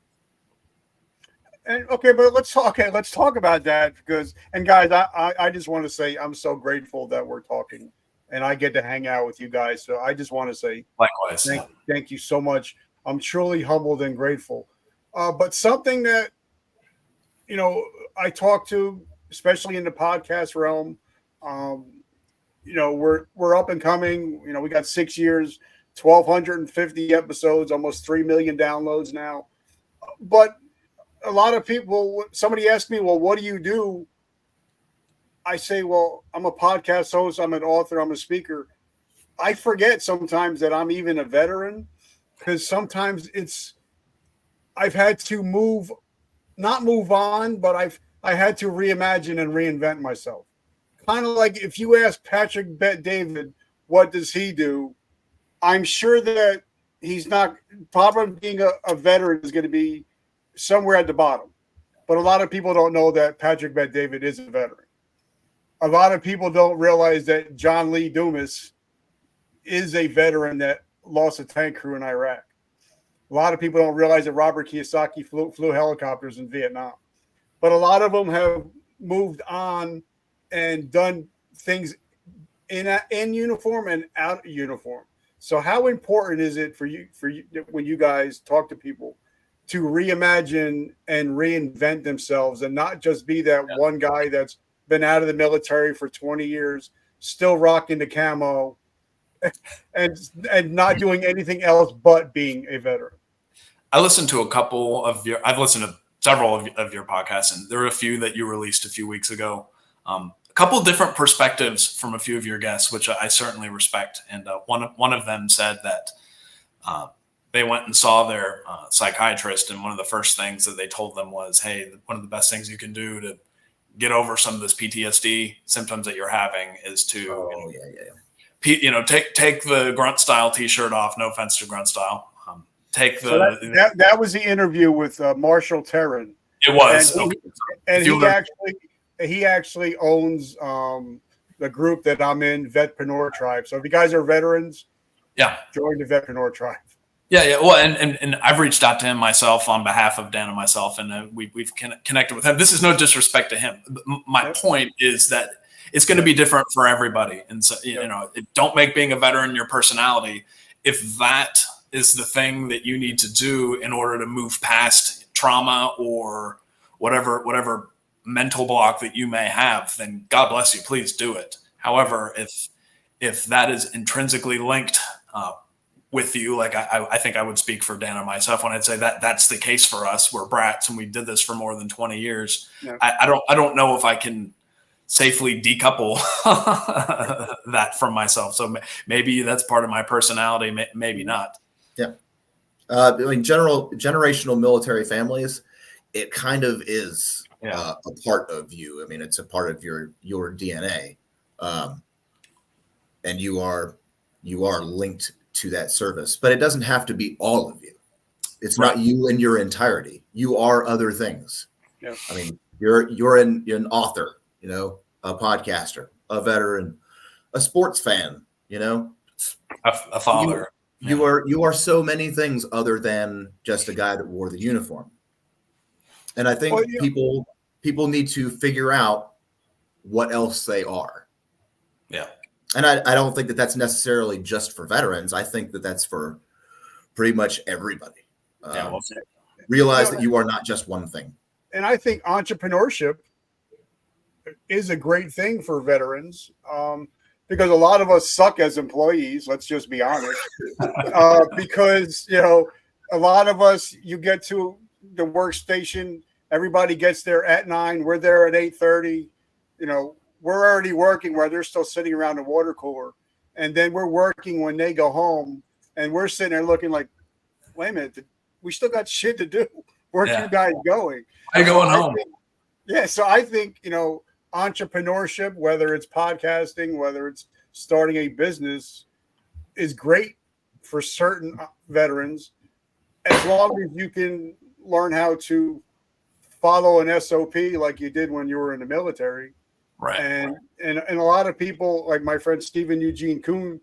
And okay, but let's talk about that, because, and guys, I just want to say I'm so grateful that we're talking and I get to hang out with you guys. So I just want to say Likewise. thank you so much. I'm truly humbled and grateful. But something that, I talk to, especially in the podcast realm, we're up and coming. We got 6 years, 1,250 episodes, almost 3 million downloads now. But a lot of people, somebody asked me, well, what do you do? I say, well, I'm a podcast host, I'm an author, I'm a speaker. I forget sometimes that I'm even a veteran, because sometimes I've had to not move on, but I had to reimagine and reinvent myself. Kind of like if you ask Patrick Bet-David, what does he do? I'm sure that he's not, probably being a veteran is going to be somewhere at the bottom. But a lot of people don't know that Patrick Bet-David is a veteran. A lot of people don't realize that John Lee Dumas is a veteran that lost a tank crew in Iraq. A lot of people don't realize that Robert Kiyosaki flew helicopters in Vietnam. But a lot of them have moved on and done things in uniform and out of uniform. So how important is it for you when you guys talk to people to reimagine and reinvent themselves, and not just be that one guy that's been out of the military for 20 years, still rocking the camo, and not doing anything else but being a veteran? I've listened to several of your podcasts, and there are a few that you released a few weeks ago. A couple different perspectives from a few of your guests, which I certainly respect. And one of them said that they went and saw their psychiatrist, and one of the first things that they told them was, hey, one of the best things you can do to get over some of this PTSD symptoms that you're having is to take the grunt style t-shirt off. No offense to grunt style. That was the interview with Marshall Terran. It was, and he actually owns the group that I'm in, Vetpreneur Tribe. So if you guys are veterans, join the Vetpreneur Tribe. Yeah. Well, and I've reached out to him myself on behalf of Dan and myself, and we've connected with him. This is no disrespect to him. My point is that it's going to be different for everybody, and so don't make being a veteran your personality. If that is the thing that you need to do in order to move past trauma or whatever mental block that you may have, then God bless you, please do it. However, if that is intrinsically linked with you, like I think I would speak for Dan and myself when I'd say that's the case for us. We're brats and we did this for more than 20 years. Yeah. I don't know if I can safely decouple that from myself. So maybe that's part of my personality, maybe not. Yeah. Generational military families, it kind of is a part of you. I mean, it's a part of your DNA. And you are linked to that service, but it doesn't have to be all of you. It's not you in your entirety. You are other things. Yeah. I mean, you're an author, a podcaster, a veteran, a sports fan, a father. You are so many things other than just a guy that wore the uniform. And I think people need to figure out what else they are. Yeah. And I don't think that that's necessarily just for veterans. I think that that's for pretty much everybody. Realize that you are not just one thing. And I think entrepreneurship is a great thing for veterans, because a lot of us suck as employees. Let's just be honest. Because, a lot of us, you get to the workstation, everybody gets there at 9. We're there at 8:30. We're already working where they're still sitting around the water cooler. And then we're working when they go home, and we're sitting there looking like, wait a minute, we still got shit to do. Where are you guys going? Are you going home? So I think, entrepreneurship, whether it's podcasting, whether it's starting a business, is great for certain veterans, as long as you can learn how to follow an SOP like you did when you were in the military. Right. And a lot of people, like my friend Stephen Eugene Kuhn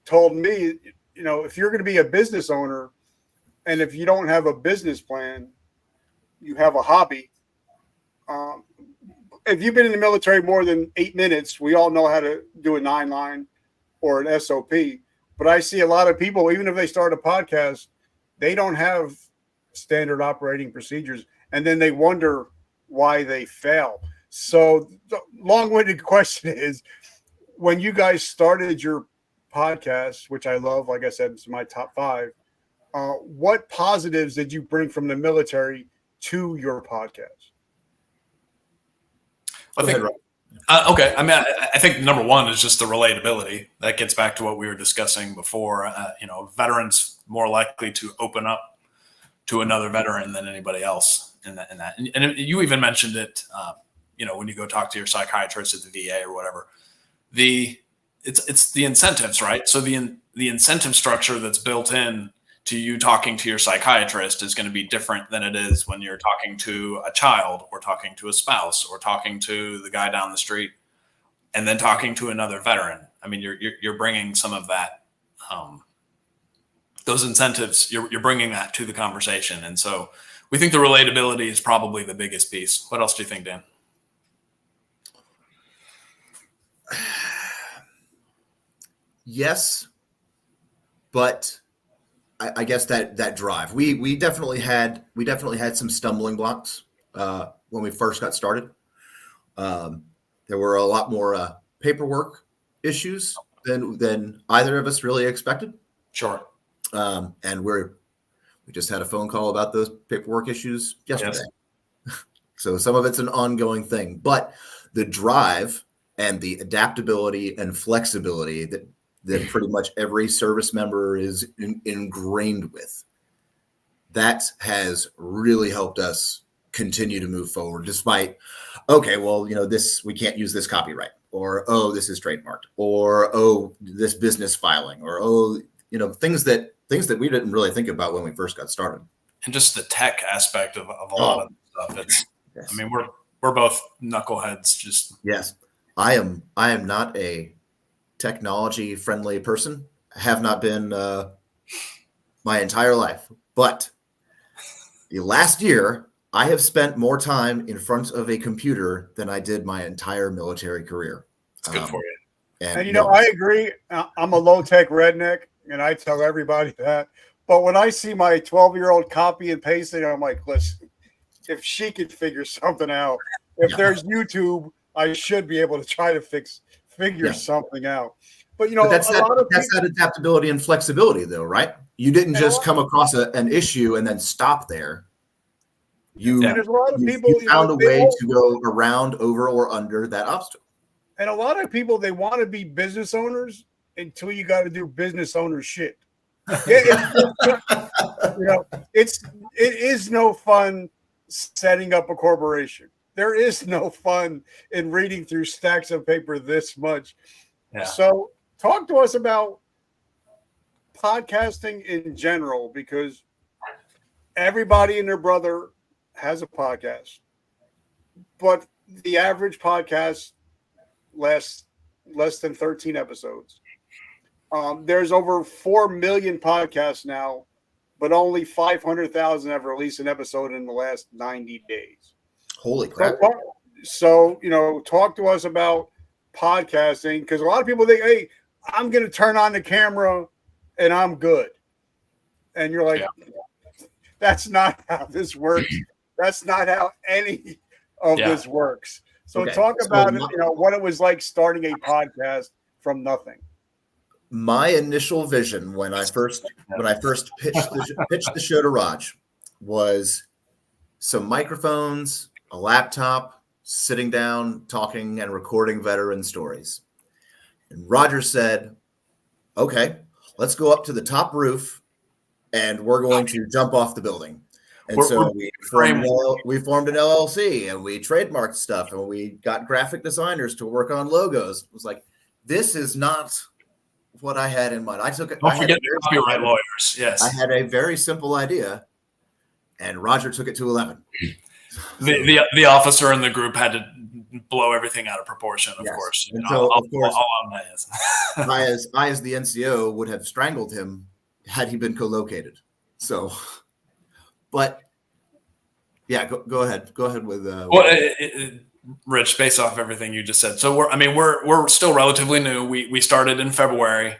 told me, if you're going to be a business owner, and if you don't have a business plan, you have a hobby. If you've been in the military more than 8 minutes, we all know how to do a 9-line. or an SOP. But I see a lot of people, even if they start a podcast, they don't have standard operating procedures, and then they wonder why they fail. So the long-winded question is, when you guys started your podcast, which I love, like I said, it's my top 5, what positives did you bring from the military to your podcast? Okay. I mean, I think number one is just the relatability. That gets back to what we were discussing before. Veterans more likely to open up to another veteran than anybody else in that. And you even mentioned it, when you go talk to your psychiatrist at the VA or whatever, it's the incentives, right? So the incentive structure that's built in to you talking to your psychiatrist is going to be different than it is when you're talking to a child or talking to a spouse or talking to the guy down the street and then talking to another veteran. I mean, you're bringing some of that, those incentives, you're bringing that to the conversation. And so we think the relatability is probably the biggest piece. What else do you think, Dan? Yes, but I guess that drive. We definitely had some stumbling blocks when we first got started. There were a lot more paperwork issues than either of us really expected. Sure. And we just had a phone call about those paperwork issues yesterday. Yes. So some of it's an ongoing thing, but the drive and the adaptability and flexibility that pretty much every service member is ingrained with, that has really helped us continue to move forward despite, this, we can't use this copyright, or, this is trademarked, or, this business filing, or, things that we didn't really think about when we first got started. And just the tech aspect of a lot of stuff. Yes. I mean, we're both knuckleheads. Just yes, I am not a technology friendly person. I have not been my entire life, but the last year I have spent more time in front of a computer than I did my entire military career. It's good for you. And I agree. I'm a low tech redneck, and I tell everybody that. But when I see my 12-year-old copy and pasting, I'm like, listen, if she could figure something out, if there's YouTube, I should be able to try to figure something out. But that's that adaptability and flexibility, though, right? You didn't just come across an issue and then stop there. There's a lot of people you found a way to go around, over, or under that obstacle. And a lot of people, they want to be business owners until you got to do business owner shit. It is no fun setting up a corporation. There is no fun in reading through stacks of paper this much. Yeah. So talk to us about podcasting in general, because everybody and their brother has a podcast, but the average podcast lasts less than 13 episodes. There's over 4 million podcasts now, but only 500,000 have released an episode in the last 90 days. Holy crap. So, talk to us about podcasting, because a lot of people think, hey, I'm going to turn on the camera and I'm good. And you're like, that's not how this works. That's not how any of this works. So talk about what it was like starting a podcast from nothing. My initial vision when I first pitched the show to Raj was some microphones, a laptop, sitting down, talking and recording veteran stories. And Roger said, okay, let's go up to the top roof and we're going to jump off the building. And we formed an LLC and we trademarked stuff and we got graphic designers to work on logos. It was like, this is not what I had in mind. Don't forget the copyright lawyers. Yes. I had a very simple idea and Roger took it to 11. The officer in the group had to blow everything out of proportion, of course. And so, of course, I as the NCO would have strangled him had he been co-located. So, but yeah, go ahead. Go ahead with. Rich, based off everything you just said. So we're still relatively new. We started in February.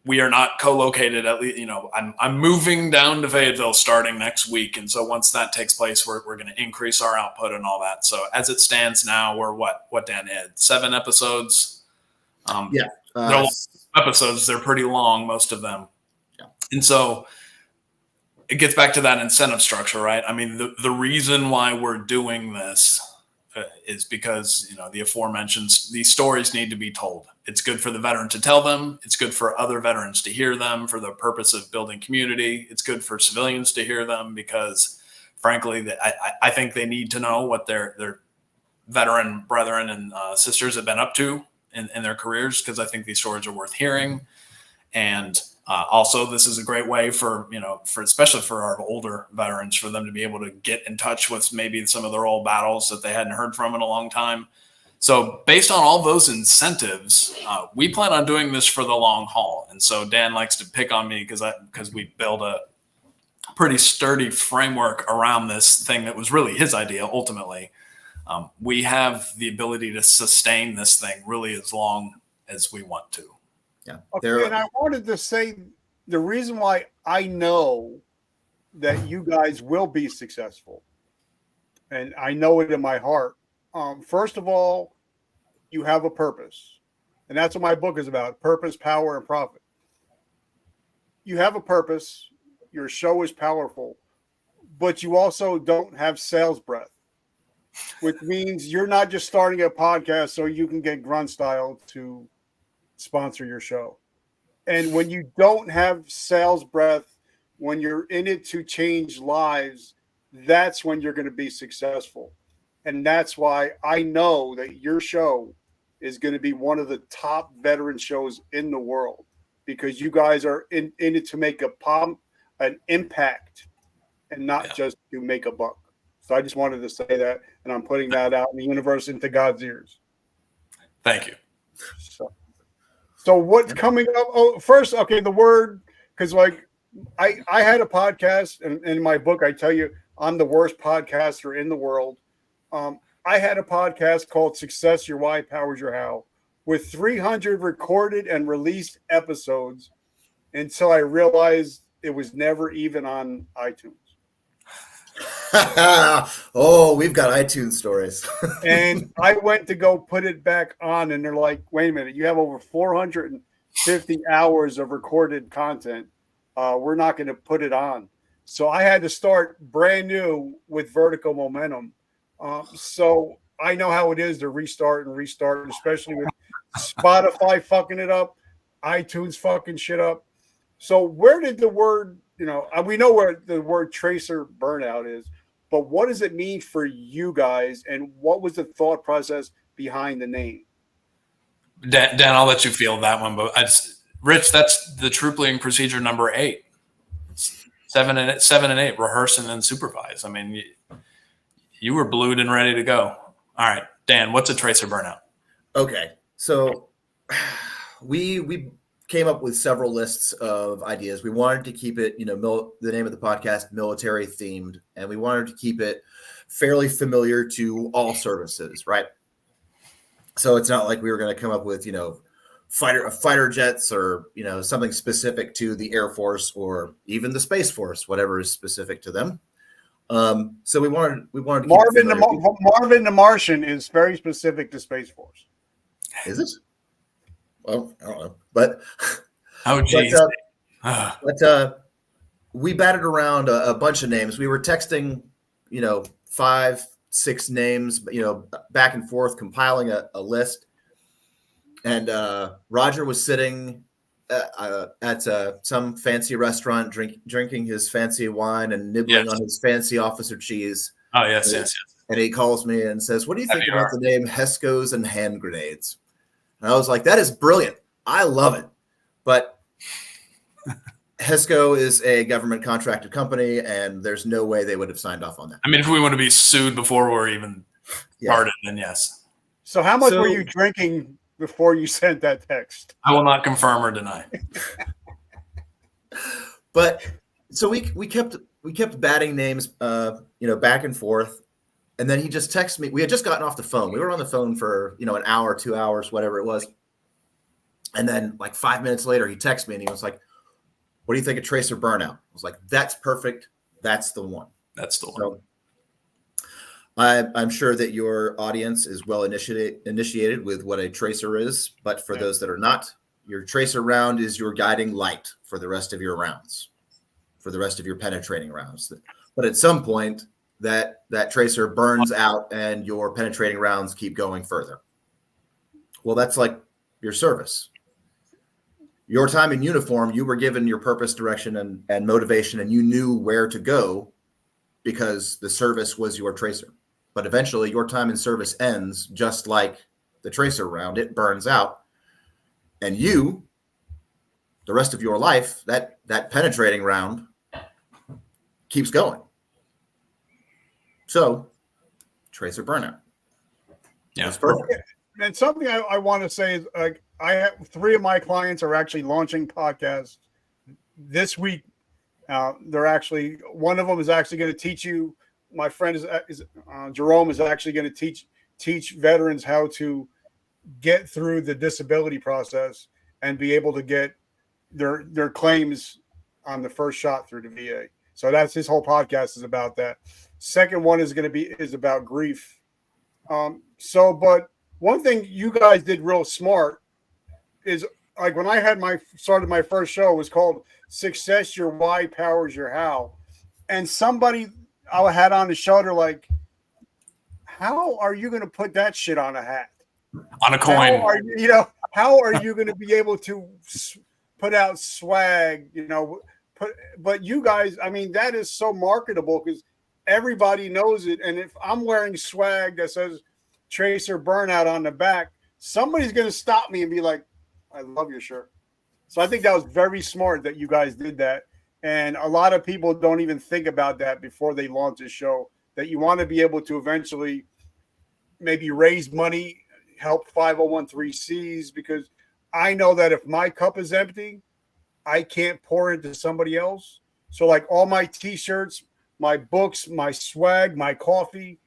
We are not co-located. At least, I'm moving down to Fayetteville starting next week, and so once that takes place, we're going to increase our output and all that. So as it stands now, we're what Dan had 7 episodes. They're Episodes. They're pretty long, most of them, yeah. And so it gets back to that incentive structure, right? I mean, the reason why we're doing this is because the aforementioned these stories need to be told. It's good for the veteran to tell them. It's good for other veterans to hear them for the purpose of building community. It's good for civilians to hear them because, frankly, I think they need to know what their veteran brethren and sisters have been up to in their careers, because I think these stories are worth hearing. And also, this is a great way for especially for our older veterans, for them to be able to get in touch with maybe some of their old battles that they hadn't heard from in a long time. So based on all those incentives, we plan on doing this for the long haul. And so Dan likes to pick on me because we build a pretty sturdy framework around this thing that was really his idea ultimately. We have the ability to sustain this thing really as long as we want to. Yeah. Okay, and I wanted to say the reason why I know that you guys will be successful, and I know it in my heart. First of all, you have a purpose, and that's what my book is about: purpose, power, and profit. You have a purpose. Your show is powerful, but you also don't have sales breath, which means you're not just starting a podcast so you can get Grunt Style to sponsor your show. And when you don't have sales breath, when you're in it to change lives, that's when you're going to be successful. And that's why I know that your show is going to be one of the top veteran shows in the world, because you guys are in it to make an impact and not just to make a buck. So I just wanted to say that, and I'm putting that out in the universe into God's ears. Thank you. So what's coming up? Oh, first, okay, the word, because I had a podcast, and in my book I tell you I'm the worst podcaster in the world. I had a podcast called Success Your Why Powers Your How, with 300 recorded and released episodes, until I realized it was never even on iTunes. Oh, we've got iTunes stories. And I went to go put it back on, and they're like, wait a minute, you have over 450 hours of recorded content. We're not going to put it on. So I had to start brand new with Vertical Momentum. So I know how it is to restart, especially with Spotify fucking it up, iTunes fucking shit up. So where did the word, we know where the word Tracer Burnout is, but what does it mean for you guys, and what was the thought process behind the name? Dan, I'll let you feel that one, but Rich, that's the troopling procedure number 8. 7 and 8, rehearse and then supervise. I mean, you were blued and ready to go. All right, Dan, what's a Tracer Burnout? Okay, so we came up with several lists of ideas. We wanted to keep it, the name of the podcast, military themed, and we wanted to keep it fairly familiar to all services, right? So it's not like we were going to come up with, fighter jets or, something specific to the Air Force or even the Space Force, whatever is specific to them. So we wanted to Marvin the Martian is very specific to Space Force. Is it? Well, I don't know, but geez. But we batted around a bunch of names. We were texting, 5-6 names, back and forth, compiling a list. And Roger was sitting at some fancy restaurant, drinking his fancy wine and nibbling on his fancy officer cheese. Oh, yes. And he calls me and says, "What do you think about the name Hescos and Hand Grenades?" And I was like, "That is brilliant. I love it." But HESCO is a government contracted company, and there's no way they would have signed off on that. I mean, if we want to be sued before we're even started, then yes. So how much were you drinking before you sent that text? I will not confirm or deny. But so we kept batting names, back and forth. And then he just texted me. We had just gotten off the phone. We were on the phone for, an hour, 2 hours, whatever it was. And then like 5 minutes later, he texted me and he was like, what do you think of Tracer Burnout? I was like, that's perfect. That's the one. That's the one. So, I'm sure that your audience is well initiated with what a tracer is. But for those that are not, your tracer round is your guiding light for the rest of your rounds, for the rest of your penetrating rounds. But at some point, that tracer burns out and your penetrating rounds keep going further. Well, that's like your service. Your time in uniform, you were given your purpose, direction, and motivation, and you knew where to go because the service was your tracer. But eventually your time in service ends, just like the tracer round. It burns out. And you, the rest of your life, that penetrating round keeps going. So, tracer burnout. Yeah. That's perfect. And something I want to say is, like, I have 3 of my clients are actually launching podcasts this week. They're actually, one of them is actually going to teach you. My friend is Jerome is actually going to teach veterans how to get through the disability process and be able to get their claims on the first shot through the VA. So that's his whole podcast is about that. Second one is about grief. But one thing you guys did real smart is, like, when I had started my first show, it was called Success Your Why Powers Your How. And somebody I had on the shoulder, like, how are you going to put that shit on a hat? On a coin. How are you going to be able to put out swag, but you guys, I mean, that is so marketable because everybody knows it. And if I'm wearing swag that says Tracer Burnout on the back, somebody's going to stop me and be like, I love your shirt. So I think that was very smart that you guys did that. And a lot of people don't even think about that before they launch a show, that you want to be able to eventually maybe raise money, help 501(c)(3)s, because I know that if my cup is empty, I can't pour into somebody else. So like all my t-shirts, my books, my swag, my coffee,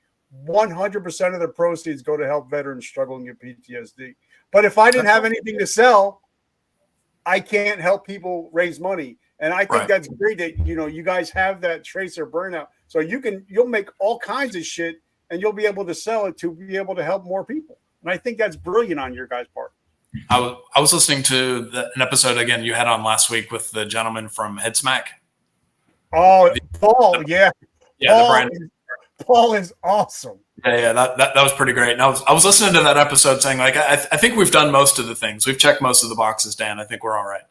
100% of the proceeds go to help veterans struggling with PTSD. But if I didn't have anything to sell, I can't help people raise money. And I think that's great that, you guys have that Tracer Burnout. So you'll make all kinds of shit and you'll be able to sell it to be able to help more people. And I think that's brilliant on your guys' part. I was listening to an episode again you had on last week with the gentleman from Headsmack. Oh, Paul, yeah. Yeah, Paul is awesome. Yeah, that was pretty great. And I was listening to that episode saying, like, I think we've done most of the things. We've checked most of the boxes, Dan. I think we're all right.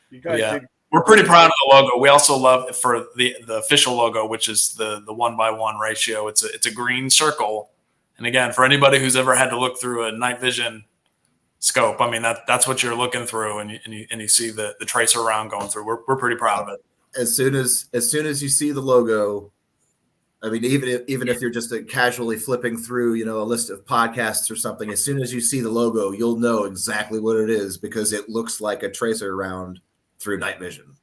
You guys did. We're pretty proud of the logo. We also love for the official logo, which is the 1:1 ratio. It's a green circle. And again, for anybody who's ever had to look through a night vision scope, I mean, that's what you're looking through, and you see the tracer round going through. We're pretty proud of it. As soon as you see the logo, I mean, even if you're just casually flipping through, a list of podcasts or something, as soon as you see the logo, you'll know exactly what it is because it looks like a tracer round through night vision.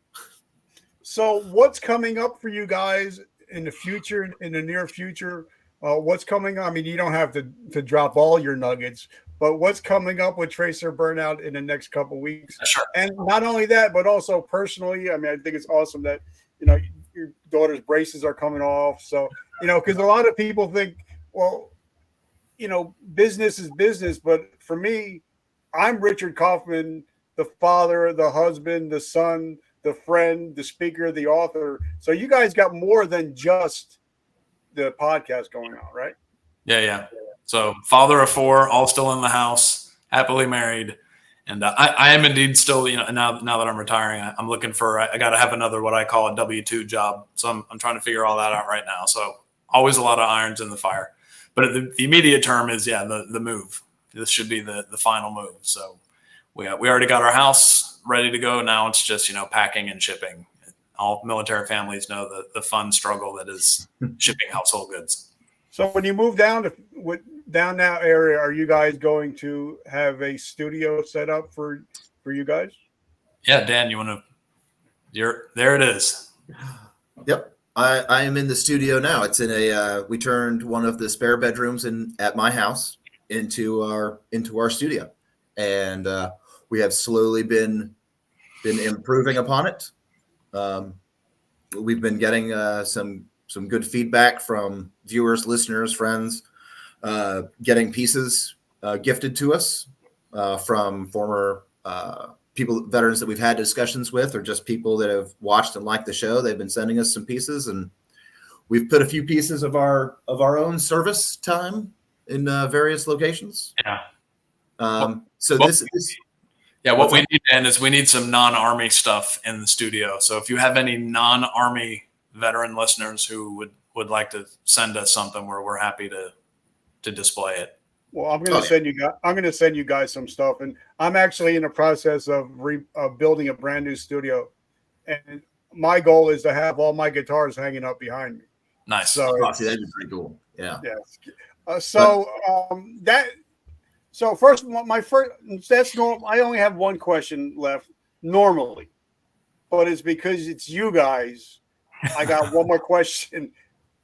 So what's coming up for you guys in the future, in the near future? What's coming up? I mean, you don't have to drop all your nuggets, but what's coming up with Tracer Burnout in the next couple of weeks? Sure. And not only that, but also personally, I mean, I think it's awesome that, your daughter's braces are coming off. So, because a lot of people think, well, business is business. But for me, I'm Richard Kaufman, the father, the husband, the son, the friend, the speaker, the author. So you guys got more than just the podcast going on, right? Yeah. So father of 4, all still in the house, happily married. And I am indeed still, now that I'm retiring, I'm looking for, I got to have another, what I call a W-2 job. So I'm trying to figure all that out right now. So always a lot of irons in the fire. But the immediate term is, the move. This should be the final move. So we already got our house ready to go. Now it's just, packing and shipping. All military families know the fun struggle that is shipping household goods. So when you move down that area, are you guys going to have a studio set up for you guys? Yeah, Dan, there it is. Yep. I am in the studio now. It's in we turned one of the spare bedrooms at my house into our studio, and we have slowly been improving upon it. We've been getting some good feedback from viewers, listeners, friends, getting pieces gifted to us from former veterans that we've had discussions with, or just people that have watched and liked the show. They've been sending us some pieces, and we've put a few pieces of our own service time in various locations. Yeah. What we need, Dan, is we need some non-Army stuff in the studio. So if you have any non-Army veteran listeners who would like to send us something, we're happy to display it. Well, I'm going to send you guys some stuff, and I'm actually in the process of building a brand new studio, and my goal is to have all my guitars hanging up behind me. Nice. So that'd be pretty cool. Yeah. Yes. That's normal. I only have one question left normally, but it's because it's you guys. I got one more question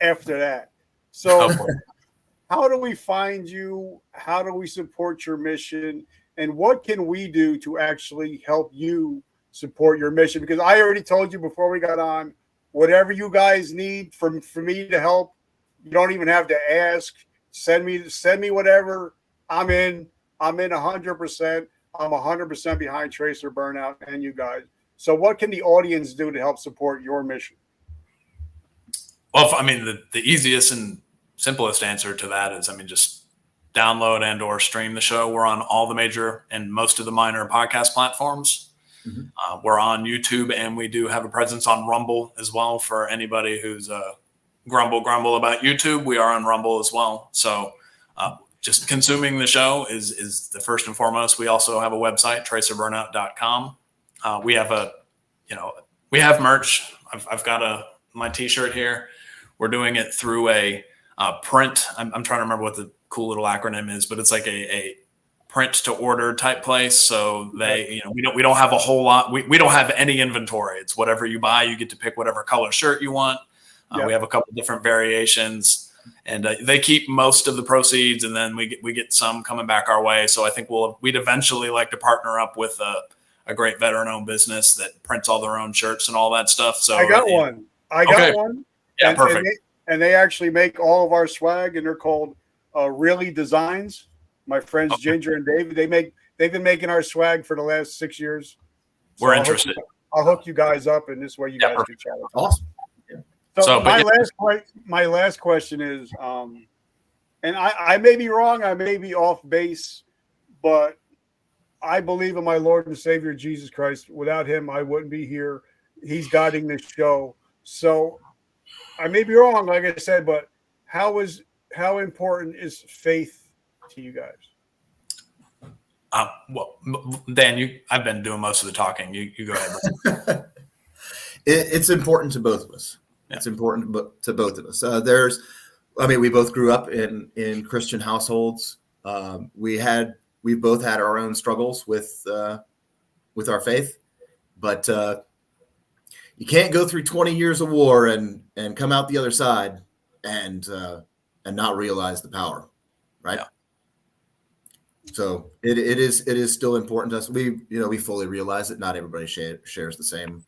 after that. So how do we find you? How do we support your mission? And what can we do to actually help you support your mission? Because I already told you before we got on, whatever you guys need for me to help, you don't even have to ask. Send me whatever. I'm in 100%. I'm 100% behind Tracer Burnout and you guys. So what can the audience do to help support your mission? Well, the easiest and simplest answer to that is, just download and or stream the show. We're on all the major and most of the minor podcast platforms. Mm-hmm. We're on YouTube, and we do have a presence on Rumble as well. For anybody who's grumble about YouTube, we are on Rumble as well. So just consuming the show is the first and foremost. We also have a website, tracerburnout.com. We have merch. I've got my t-shirt here. We're doing it through a print. I'm trying to remember what the cool little acronym is, but it's like a print to order type place. So we don't have a whole lot. We don't have any inventory. It's whatever you buy, you get to pick whatever color shirt you want. We have a couple different variations, and they keep most of the proceeds, and then we get some coming back our way. So I think we'd eventually like to partner up with a great veteran-owned business that prints all their own shirts and all that stuff. So I got one. Yeah, perfect. And they actually make all of our swag, and they're called Really Designs. My friends Ginger and David, they've been making our swag for the last 6 years. So we're interested. I'll hook you guys up, and this way you guys can chat. Awesome. So my last question is, and I may be wrong, I may be off base, but I believe in my Lord and Savior Jesus Christ. Without him, I wouldn't be here. He's guiding this show. So I may be wrong, like I said, but how important is faith to you guys? Well, Dan, I've been doing most of the talking. You go ahead. It's important to both of us. Yeah. It's important to both of us. We both grew up in Christian households. We've both had our own struggles with our faith, but you can't go through 20 years of war and come out the other side and not realize the power, right? Yeah. So it is still important to us. We fully realize that not everybody shares the same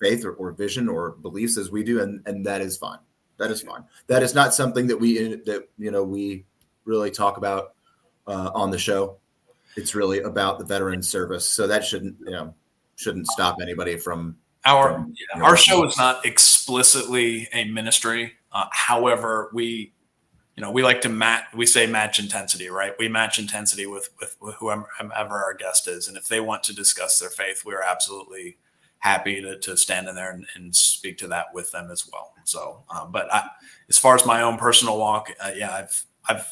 faith or vision or beliefs as we do, and that is fine. That is fine. That is not something that we really talk about on the show. It's really about the veteran service. So that shouldn't stop anybody from our show is not explicitly a ministry. However, we like to we say match intensity, right? We match intensity with whoever our guest is. And if they want to discuss their faith, we're absolutely happy to stand in there and speak to that with them as well. So, but as far as my own personal walk, I've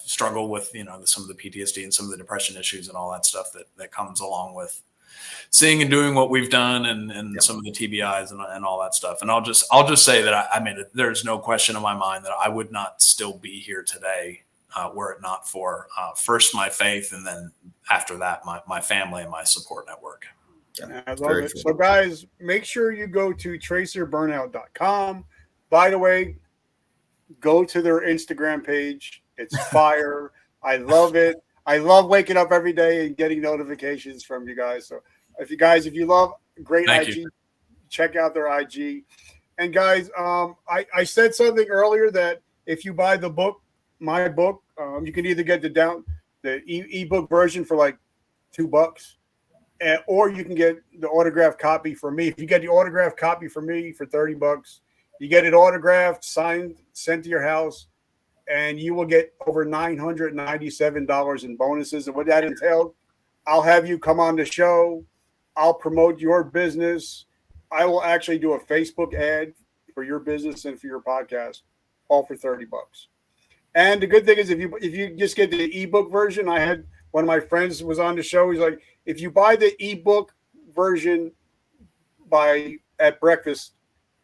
struggled with, some of the PTSD and some of the depression issues and all that stuff that comes along with seeing and doing what we've done and some of the TBIs and all that stuff. And I'll just say that there's no question in my mind that I would not still be here today were it not for first my faith, and then after that, my family and my support network. Yeah, I love it. So guys, make sure you go to tracerburnout.com, By the way, go to their Instagram page. It's fire. I love it. I love waking up every day and getting notifications from you guys. So if you love great Thank IG, you. check out their IG. And guys, I said something earlier that if you buy the book, my book, you can either get the ebook version for like $2, or you can get the autographed copy from me. If you get the autographed copy from me for $30, you get it autographed, signed, sent to your house, and you will get over $997 in bonuses. And what that entails, I'll have you come on the show. I'll promote your business. I will actually do a Facebook ad for your business and for your podcast, all for $30. And the good thing is, if you just get the ebook version, I had one of my friends was on the show. He's like, if you buy the ebook version at breakfast,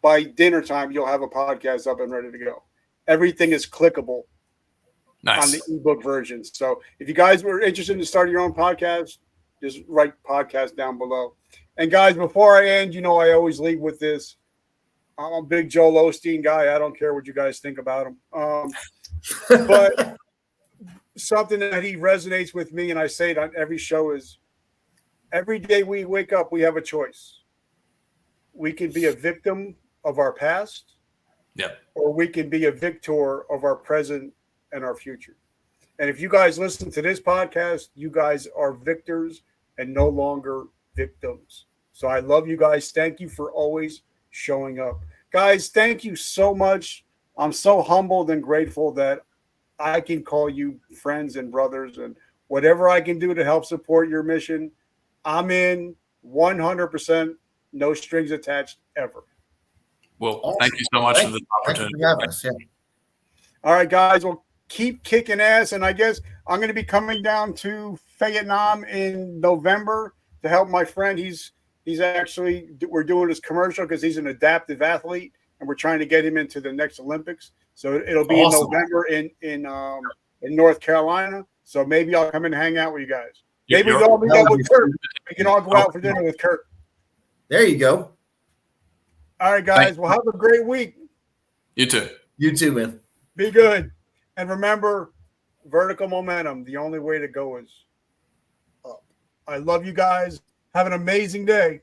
by dinner time, you'll have a podcast up and ready to go. Everything is clickable on the ebook version. So if you guys were interested in starting your own podcast, just write podcast down below. And guys, before I end, I always leave with this. I'm a big Joel Osteen guy. I don't care what you guys think about him. But something that he resonates with me, and I say it on every show, is every day we wake up, we have a choice. We can be a victim of our past, or we can be a victor of our present and our future. And if you guys listen to this podcast, you guys are victors and no longer victims. So I love you guys. Thank you for always showing up. Guys, thank you so much. I'm so humbled and grateful that I can call you friends and brothers, and whatever I can do to help support your mission, I'm in 100%, no strings attached ever. Well, awesome. Thank you so much for this opportunity. Thank you for having us. Yeah. All right, guys. Well, keep kicking ass. And I guess I'm going to be coming down to Vietnam in November to help my friend. We're doing this commercial because he's an adaptive athlete, and we're trying to get him into the next Olympics. So it'll be awesome. In November in North Carolina. So maybe I'll come and hang out with you guys. Maybe we'll all meet up with Kurt. We can all go out for dinner with Kurt. There you go. All right, guys. Well, have a great week. You too. You too, man. Be good. And remember, vertical momentum, the only way to go is up. I love you guys. Have an amazing day.